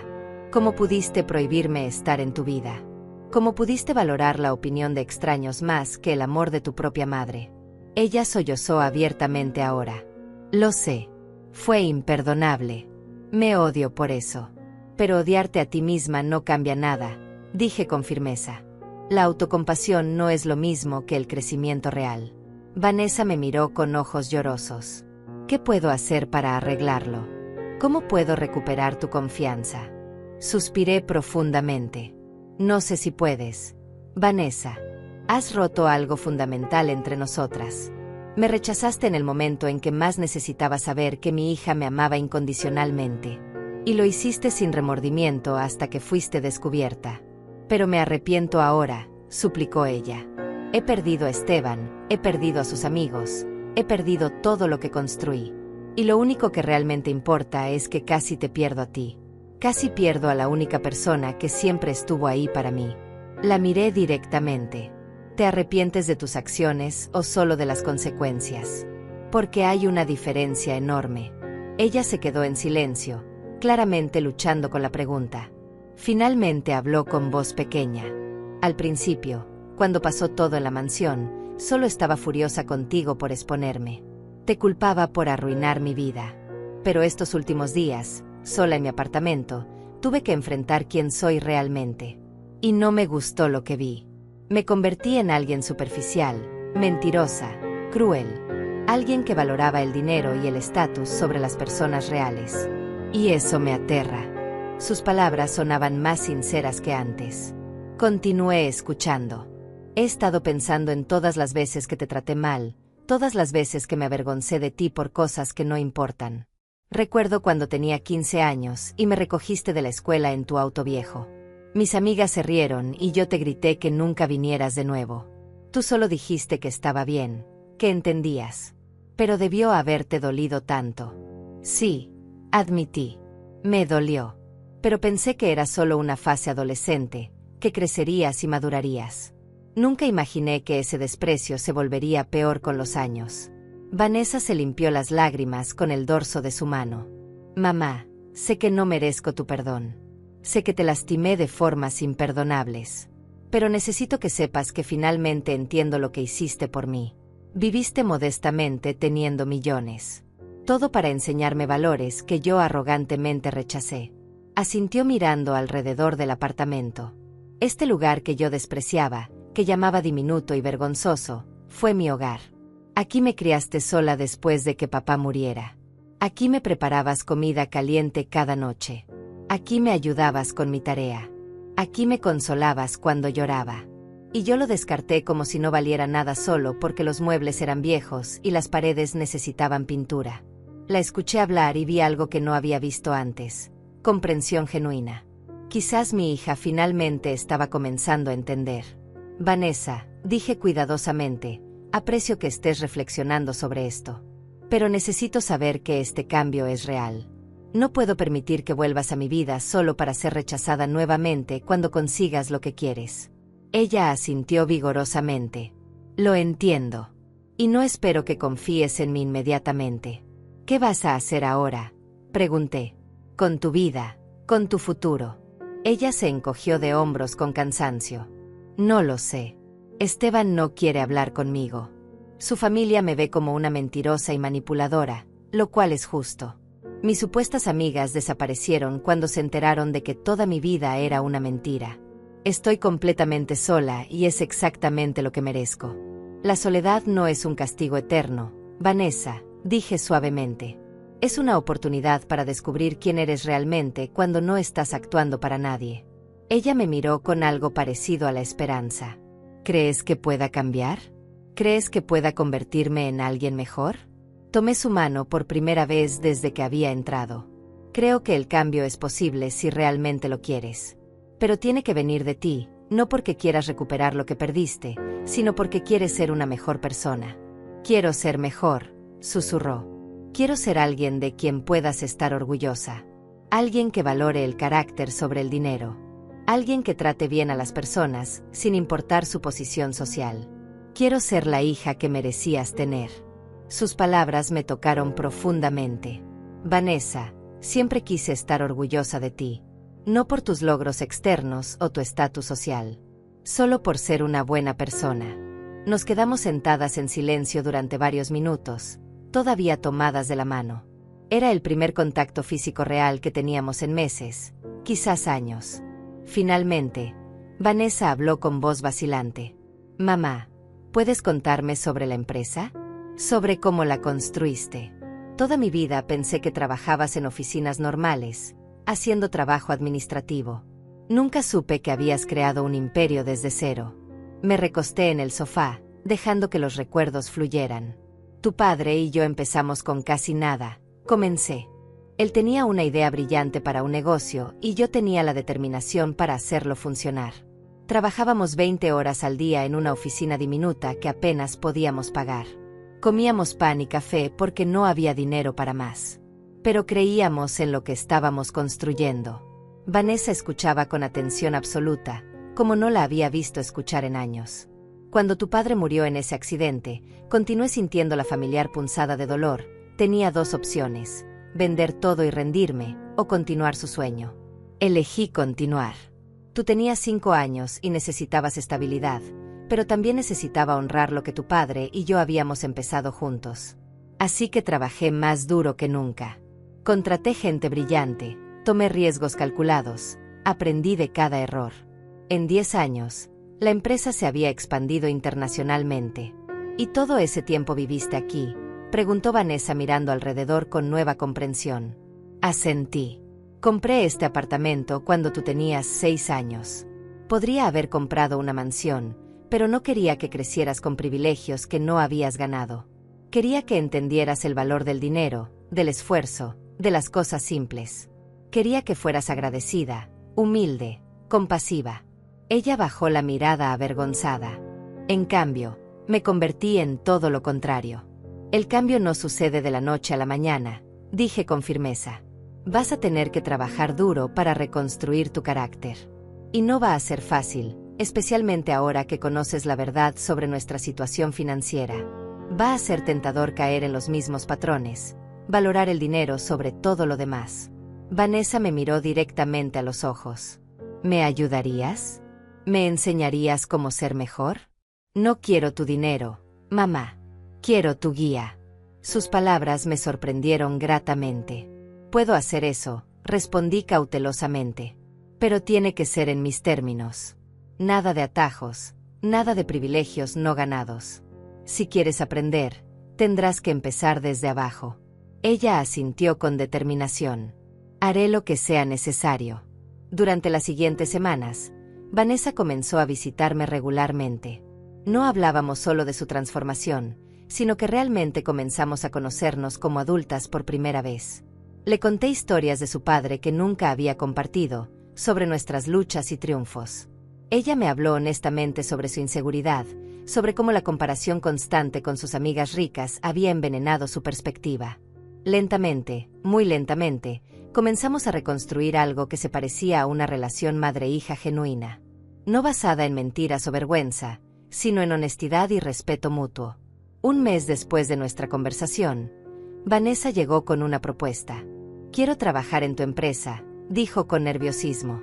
Cómo pudiste prohibirme estar en tu vida. Cómo pudiste valorar la opinión de extraños más que el amor de tu propia madre. Ella sollozó abiertamente ahora. Lo sé. Fue imperdonable. Me odio por eso. Pero odiarte a ti misma no cambia nada, dije con firmeza. La autocompasión no es lo mismo que el crecimiento real. Vanessa me miró con ojos llorosos. ¿Qué puedo hacer para arreglarlo? ¿Cómo puedo recuperar tu confianza? Suspiré profundamente. No sé si puedes. Vanessa, has roto algo fundamental entre nosotras. Me rechazaste en el momento en que más necesitaba saber que mi hija me amaba incondicionalmente. Y lo hiciste sin remordimiento hasta que fuiste descubierta. Pero me arrepiento ahora, suplicó ella. He perdido a Esteban, he perdido a sus amigos, he perdido todo lo que construí. Y lo único que realmente importa es que casi te pierdo a ti. Casi pierdo a la única persona que siempre estuvo ahí para mí. La miré directamente. ¿Te arrepientes de tus acciones o solo de las consecuencias? Porque hay una diferencia enorme. Ella se quedó en silencio, claramente luchando con la pregunta. Finalmente habló con voz pequeña. Al principio, cuando pasó todo en la mansión, solo estaba furiosa contigo por exponerme. Te culpaba por arruinar mi vida. Pero estos últimos días, sola en mi apartamento, tuve que enfrentar quién soy realmente. Y no me gustó lo que vi. Me convertí en alguien superficial, mentirosa, cruel. Alguien que valoraba el dinero y el estatus sobre las personas reales. Y eso me aterra. Sus palabras sonaban más sinceras que antes. Continué escuchando. He estado pensando en todas las veces que te traté mal, todas las veces que me avergoncé de ti por cosas que no importan. Recuerdo cuando tenía 15 años y me recogiste de la escuela en tu auto viejo. Mis amigas se rieron y yo te grité que nunca vinieras de nuevo. Tú solo dijiste que estaba bien, que entendías. Pero debió haberte dolido tanto. Sí, admití. Me dolió. Pero pensé que era solo una fase adolescente, que crecerías y madurarías. Nunca imaginé que ese desprecio se volvería peor con los años. Vanessa se limpió las lágrimas con el dorso de su mano. Mamá, sé que no merezco tu perdón. Sé que te lastimé de formas imperdonables. Pero necesito que sepas que finalmente entiendo lo que hiciste por mí. Viviste modestamente teniendo millones. Todo para enseñarme valores que yo arrogantemente rechacé. Asintió mirando alrededor del apartamento. Este lugar que yo despreciaba, que llamaba diminuto y vergonzoso, fue mi hogar. Aquí me criaste sola después de que papá muriera. Aquí me preparabas comida caliente cada noche. Aquí me ayudabas con mi tarea. Aquí me consolabas cuando lloraba. Y yo lo descarté como si no valiera nada solo porque los muebles eran viejos y las paredes necesitaban pintura. La escuché hablar y vi algo que no había visto antes. Comprensión genuina. Quizás mi hija finalmente estaba comenzando a entender. Vanessa, dije cuidadosamente, aprecio que estés reflexionando sobre esto. Pero necesito saber que este cambio es real. No puedo permitir que vuelvas a mi vida solo para ser rechazada nuevamente cuando consigas lo que quieres. Ella asintió vigorosamente. Lo entiendo. Y no espero que confíes en mí inmediatamente. ¿Qué vas a hacer ahora?, pregunté. Con tu vida, con tu futuro. Ella se encogió de hombros con cansancio. No lo sé. Esteban no quiere hablar conmigo. Su familia me ve como una mentirosa y manipuladora, lo cual es justo. Mis supuestas amigas desaparecieron cuando se enteraron de que toda mi vida era una mentira. Estoy completamente sola y es exactamente lo que merezco. La soledad no es un castigo eterno, Vanessa, dije suavemente. Es una oportunidad para descubrir quién eres realmente cuando no estás actuando para nadie. Ella me miró con algo parecido a la esperanza. ¿Crees que pueda cambiar? ¿Crees que pueda convertirme en alguien mejor? Tomé su mano por primera vez desde que había entrado. Creo que el cambio es posible si realmente lo quieres. Pero tiene que venir de ti, no porque quieras recuperar lo que perdiste, sino porque quieres ser una mejor persona. Quiero ser mejor, susurró. Quiero ser alguien de quien puedas estar orgullosa. Alguien que valore el carácter sobre el dinero. Alguien que trate bien a las personas, sin importar su posición social. Quiero ser la hija que merecías tener. Sus palabras me tocaron profundamente. Vanessa, siempre quise estar orgullosa de ti. No por tus logros externos o tu estatus social. Solo por ser una buena persona. Nos quedamos sentadas en silencio durante varios minutos, todavía tomadas de la mano. Era el primer contacto físico real que teníamos en meses, quizás años. Finalmente, Vanessa habló con voz vacilante. Mamá, ¿puedes contarme sobre la empresa? Sobre cómo la construiste. Toda mi vida pensé que trabajabas en oficinas normales, haciendo trabajo administrativo. Nunca supe que habías creado un imperio desde cero. Me recosté en el sofá, dejando que los recuerdos fluyeran. Tu padre y yo empezamos con casi nada, comencé. Él tenía una idea brillante para un negocio y yo tenía la determinación para hacerlo funcionar. Trabajábamos 20 horas al día en una oficina diminuta que apenas podíamos pagar. Comíamos pan y café porque no había dinero para más. Pero creíamos en lo que estábamos construyendo. Vanessa escuchaba con atención absoluta, como no la había visto escuchar en años. Cuando tu padre murió en ese accidente, continué sintiendo la familiar punzada de dolor. Tenía dos opciones: vender todo y rendirme, o continuar su sueño. Elegí continuar. Tú tenías 5 años y necesitabas estabilidad, pero también necesitaba honrar lo que tu padre y yo habíamos empezado juntos. Así que trabajé más duro que nunca. Contraté gente brillante, tomé riesgos calculados, aprendí de cada error. En 10 años, la empresa se había expandido internacionalmente. ¿Y todo ese tiempo viviste aquí?, preguntó Vanessa mirando alrededor con nueva comprensión. Asentí. Compré este apartamento cuando tú tenías 6 años. Podría haber comprado una mansión, pero no quería que crecieras con privilegios que no habías ganado. Quería que entendieras el valor del dinero, del esfuerzo, de las cosas simples. Quería que fueras agradecida, humilde, compasiva. Ella bajó la mirada avergonzada. En cambio, me convertí en todo lo contrario. El cambio no sucede de la noche a la mañana, dije con firmeza. Vas a tener que trabajar duro para reconstruir tu carácter. Y no va a ser fácil, especialmente ahora que conoces la verdad sobre nuestra situación financiera. Va a ser tentador caer en los mismos patrones, valorar el dinero sobre todo lo demás. Vanessa me miró directamente a los ojos. ¿Me ayudarías? ¿Me enseñarías cómo ser mejor? No quiero tu dinero, mamá. Quiero tu guía. Sus palabras me sorprendieron gratamente. Puedo hacer eso, respondí cautelosamente. Pero tiene que ser en mis términos. Nada de atajos, nada de privilegios no ganados. Si quieres aprender, tendrás que empezar desde abajo. Ella asintió con determinación. Haré lo que sea necesario. Durante las siguientes semanas, Vanessa comenzó a visitarme regularmente. No hablábamos solo de su transformación, sino que realmente comenzamos a conocernos como adultas por primera vez. Le conté historias de su padre que nunca había compartido, sobre nuestras luchas y triunfos. Ella me habló honestamente sobre su inseguridad, sobre cómo la comparación constante con sus amigas ricas había envenenado su perspectiva. Lentamente, muy lentamente, comenzamos a reconstruir algo que se parecía a una relación madre-hija genuina. No basada en mentiras o vergüenza, sino en honestidad y respeto mutuo. Un mes después de nuestra conversación, Vanessa llegó con una propuesta. Quiero trabajar en tu empresa, dijo con nerviosismo.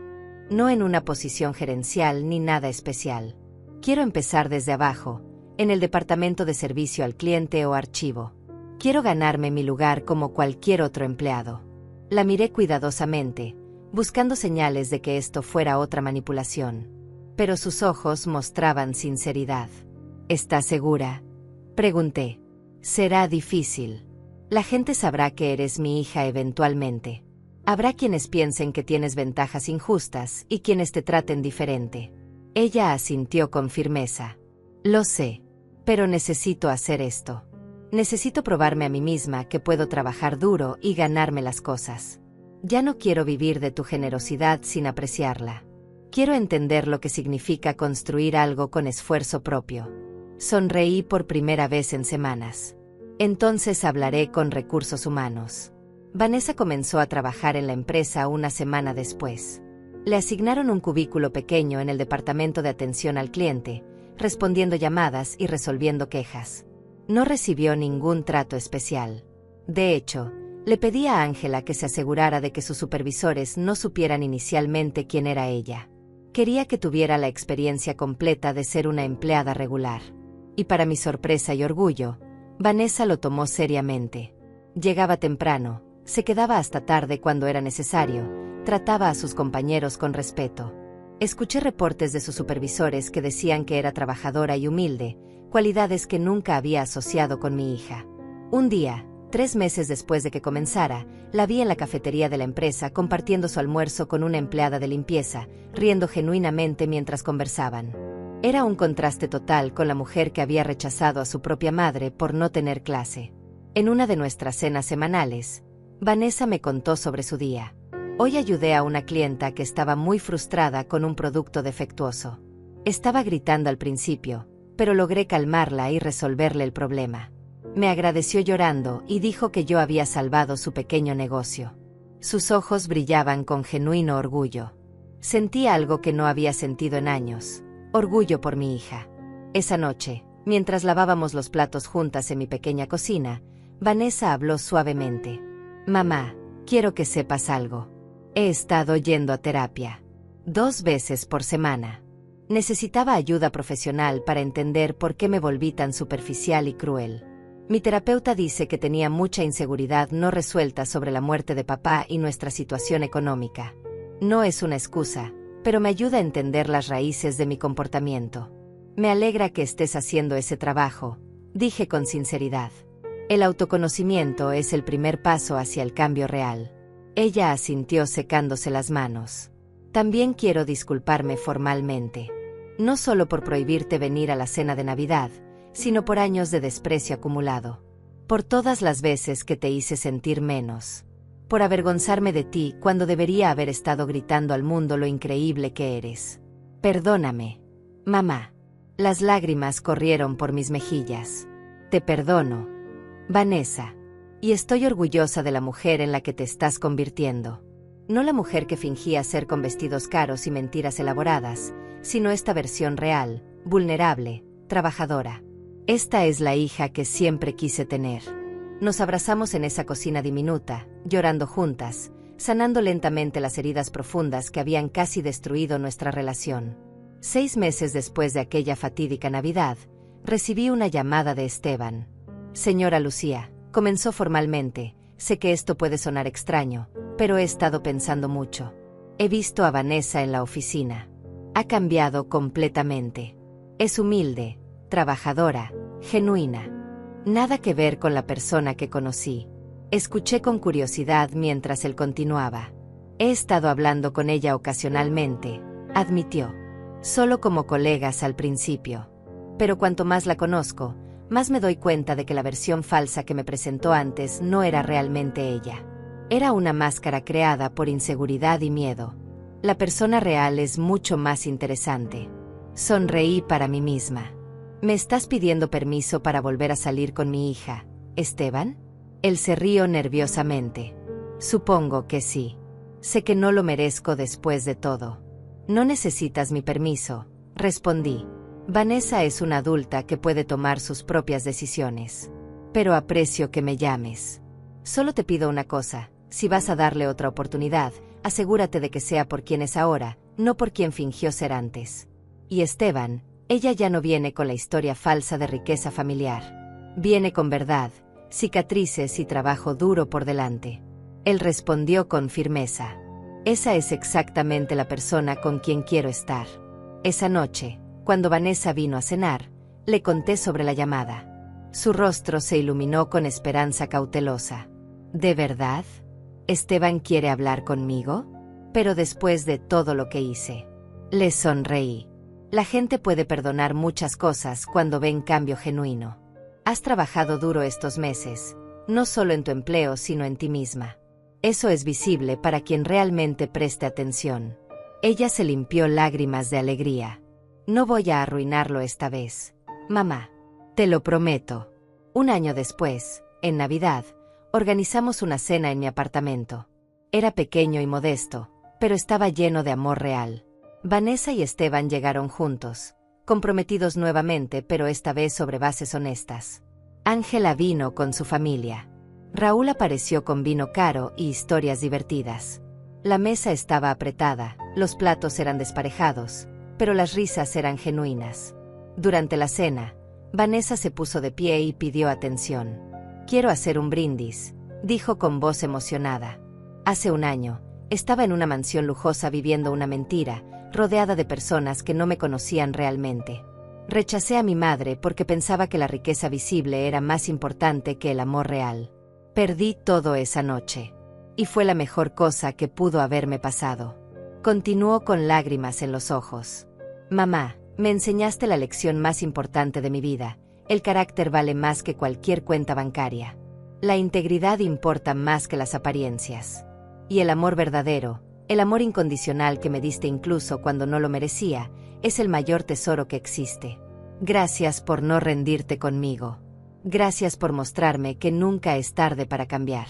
No en una posición gerencial ni nada especial. Quiero empezar desde abajo, en el departamento de servicio al cliente o archivo. Quiero ganarme mi lugar como cualquier otro empleado. La miré cuidadosamente, buscando señales de que esto fuera otra manipulación. Pero sus ojos mostraban sinceridad. ¿Estás segura?, pregunté. Será difícil. La gente sabrá que eres mi hija eventualmente. Habrá quienes piensen que tienes ventajas injustas y quienes te traten diferente. Ella asintió con firmeza. Lo sé, pero necesito hacer esto. Necesito probarme a mí misma que puedo trabajar duro y ganarme las cosas. Ya no quiero vivir de tu generosidad sin apreciarla. Quiero entender lo que significa construir algo con esfuerzo propio. Sonreí por primera vez en semanas. Entonces hablaré con recursos humanos. Vanessa comenzó a trabajar en la empresa una semana después. Le asignaron un cubículo pequeño en el departamento de atención al cliente, respondiendo llamadas y resolviendo quejas. No recibió ningún trato especial. De hecho, le pedí a Ángela que se asegurara de que sus supervisores no supieran inicialmente quién era ella. Quería que tuviera la experiencia completa de ser una empleada regular. Y para mi sorpresa y orgullo, Vanessa lo tomó seriamente. Llegaba temprano, se quedaba hasta tarde cuando era necesario, trataba a sus compañeros con respeto. Escuché reportes de sus supervisores que decían que era trabajadora y humilde, cualidades que nunca había asociado con mi hija. Un día, 3 meses después de que comenzara, la vi en la cafetería de la empresa compartiendo su almuerzo con una empleada de limpieza, riendo genuinamente mientras conversaban. Era un contraste total con la mujer que había rechazado a su propia madre por no tener clase. En una de nuestras cenas semanales, Vanessa me contó sobre su día. Hoy ayudé a una clienta que estaba muy frustrada con un producto defectuoso. Estaba gritando al principio, pero logré calmarla y resolverle el problema. Me agradeció llorando y dijo que yo había salvado su pequeño negocio. Sus ojos brillaban con genuino orgullo. Sentí algo que no había sentido en años: orgullo por mi hija. Esa noche, mientras lavábamos los platos juntas en mi pequeña cocina, Vanessa habló suavemente. Mamá, quiero que sepas algo. He estado yendo a terapia 2 veces por semana. Necesitaba ayuda profesional para entender por qué me volví tan superficial y cruel. Mi terapeuta dice que tenía mucha inseguridad no resuelta sobre la muerte de papá y nuestra situación económica. No es una excusa, pero me ayuda a entender las raíces de mi comportamiento. Me alegra que estés haciendo ese trabajo, dije con sinceridad. El autoconocimiento es el primer paso hacia el cambio real. Ella asintió secándose las manos. También quiero disculparme formalmente. No solo por prohibirte venir a la cena de Navidad, sino por años de desprecio acumulado. Por todas las veces que te hice sentir menos. Por avergonzarme de ti cuando debería haber estado gritando al mundo lo increíble que eres. Perdóname, mamá. Las lágrimas corrieron por mis mejillas. Te perdono, Vanessa. Y estoy orgullosa de la mujer en la que te estás convirtiendo. No la mujer que fingía ser con vestidos caros y mentiras elaboradas, sino esta versión real, vulnerable, trabajadora. Esta es la hija que siempre quise tener. Nos abrazamos en esa cocina diminuta, llorando juntas, sanando lentamente las heridas profundas que habían casi destruido nuestra relación. 6 meses después de aquella fatídica Navidad, recibí una llamada de Esteban. Señora Lucía, comenzó formalmente, sé que esto puede sonar extraño, pero he estado pensando mucho. He visto a Vanessa en la oficina. Ha cambiado completamente. Es humilde, trabajadora, genuina. Nada que ver con la persona que conocí. Escuché con curiosidad mientras él continuaba. He estado hablando con ella ocasionalmente, admitió. Solo como colegas al principio. Pero cuanto más la conozco, más me doy cuenta de que la versión falsa que me presentó antes no era realmente ella. Era una máscara creada por inseguridad y miedo. La persona real es mucho más interesante. Sonreí para mí misma. ¿Me estás pidiendo permiso para volver a salir con mi hija, Esteban? Él se rió nerviosamente. Supongo que sí. Sé que no lo merezco después de todo. No necesitas mi permiso, respondí. Vanessa es una adulta que puede tomar sus propias decisiones. Pero aprecio que me llames. Solo te pido una cosa, si vas a darle otra oportunidad, asegúrate de que sea por quien es ahora, no por quien fingió ser antes. Y Esteban, ella ya no viene con la historia falsa de riqueza familiar. Viene con verdad, cicatrices y trabajo duro por delante. Él respondió con firmeza. Esa es exactamente la persona con quien quiero estar. Esa noche, cuando Vanessa vino a cenar, le conté sobre la llamada. Su rostro se iluminó con esperanza cautelosa. ¿De verdad? ¿Esteban quiere hablar conmigo? Pero después de todo lo que hice. Le sonreí. La gente puede perdonar muchas cosas cuando ven cambio genuino. Has trabajado duro estos meses, no solo en tu empleo sino en ti misma. Eso es visible para quien realmente preste atención. Ella se limpió lágrimas de alegría. No voy a arruinarlo esta vez, mamá. Te lo prometo. 1 año después, en Navidad, organizamos una cena en mi apartamento. Era pequeño y modesto, pero estaba lleno de amor real. Vanessa y Esteban llegaron juntos, comprometidos nuevamente, pero esta vez sobre bases honestas. Ángela vino con su familia. Raúl apareció con vino caro y historias divertidas. La mesa estaba apretada, los platos eran desparejados, pero las risas eran genuinas. Durante la cena, Vanessa se puso de pie y pidió atención. Quiero hacer un brindis, dijo con voz emocionada. Hace 1 año, estaba en una mansión lujosa viviendo una mentira, rodeada de personas que no me conocían realmente. Rechacé a mi madre porque pensaba que la riqueza visible era más importante que el amor real. Perdí todo esa noche. Y fue la mejor cosa que pudo haberme pasado. Continuó con lágrimas en los ojos. Mamá, me enseñaste la lección más importante de mi vida. El carácter vale más que cualquier cuenta bancaria. La integridad importa más que las apariencias. Y el amor verdadero, el amor incondicional que me diste incluso cuando no lo merecía, es el mayor tesoro que existe. Gracias por no rendirte conmigo. Gracias por mostrarme que nunca es tarde para cambiar.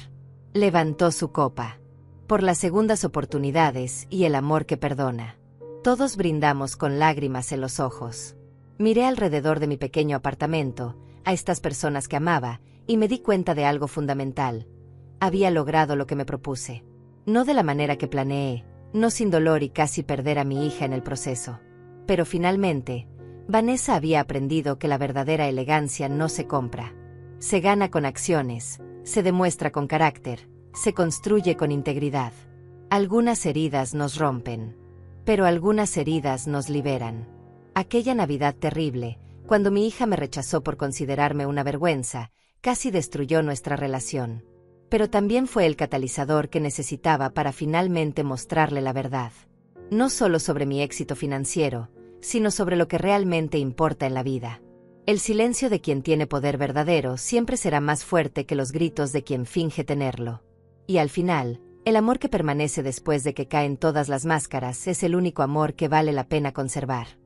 Levantó su copa. Por las segundas oportunidades y el amor que perdona. Todos brindamos con lágrimas en los ojos. Miré alrededor de mi pequeño apartamento, a estas personas que amaba, y me di cuenta de algo fundamental. Había logrado lo que me propuse. No de la manera que planeé, no sin dolor y casi perder a mi hija en el proceso. Pero finalmente, Vanessa había aprendido que la verdadera elegancia no se compra. Se gana con acciones, se demuestra con carácter, se construye con integridad. Algunas heridas nos rompen, pero algunas heridas nos liberan. Aquella Navidad terrible, cuando mi hija me rechazó por considerarme una vergüenza, casi destruyó nuestra relación. Pero también fue el catalizador que necesitaba para finalmente mostrarle la verdad. No solo sobre mi éxito financiero, sino sobre lo que realmente importa en la vida. El silencio de quien tiene poder verdadero siempre será más fuerte que los gritos de quien finge tenerlo. Y al final, el amor que permanece después de que caen todas las máscaras es el único amor que vale la pena conservar.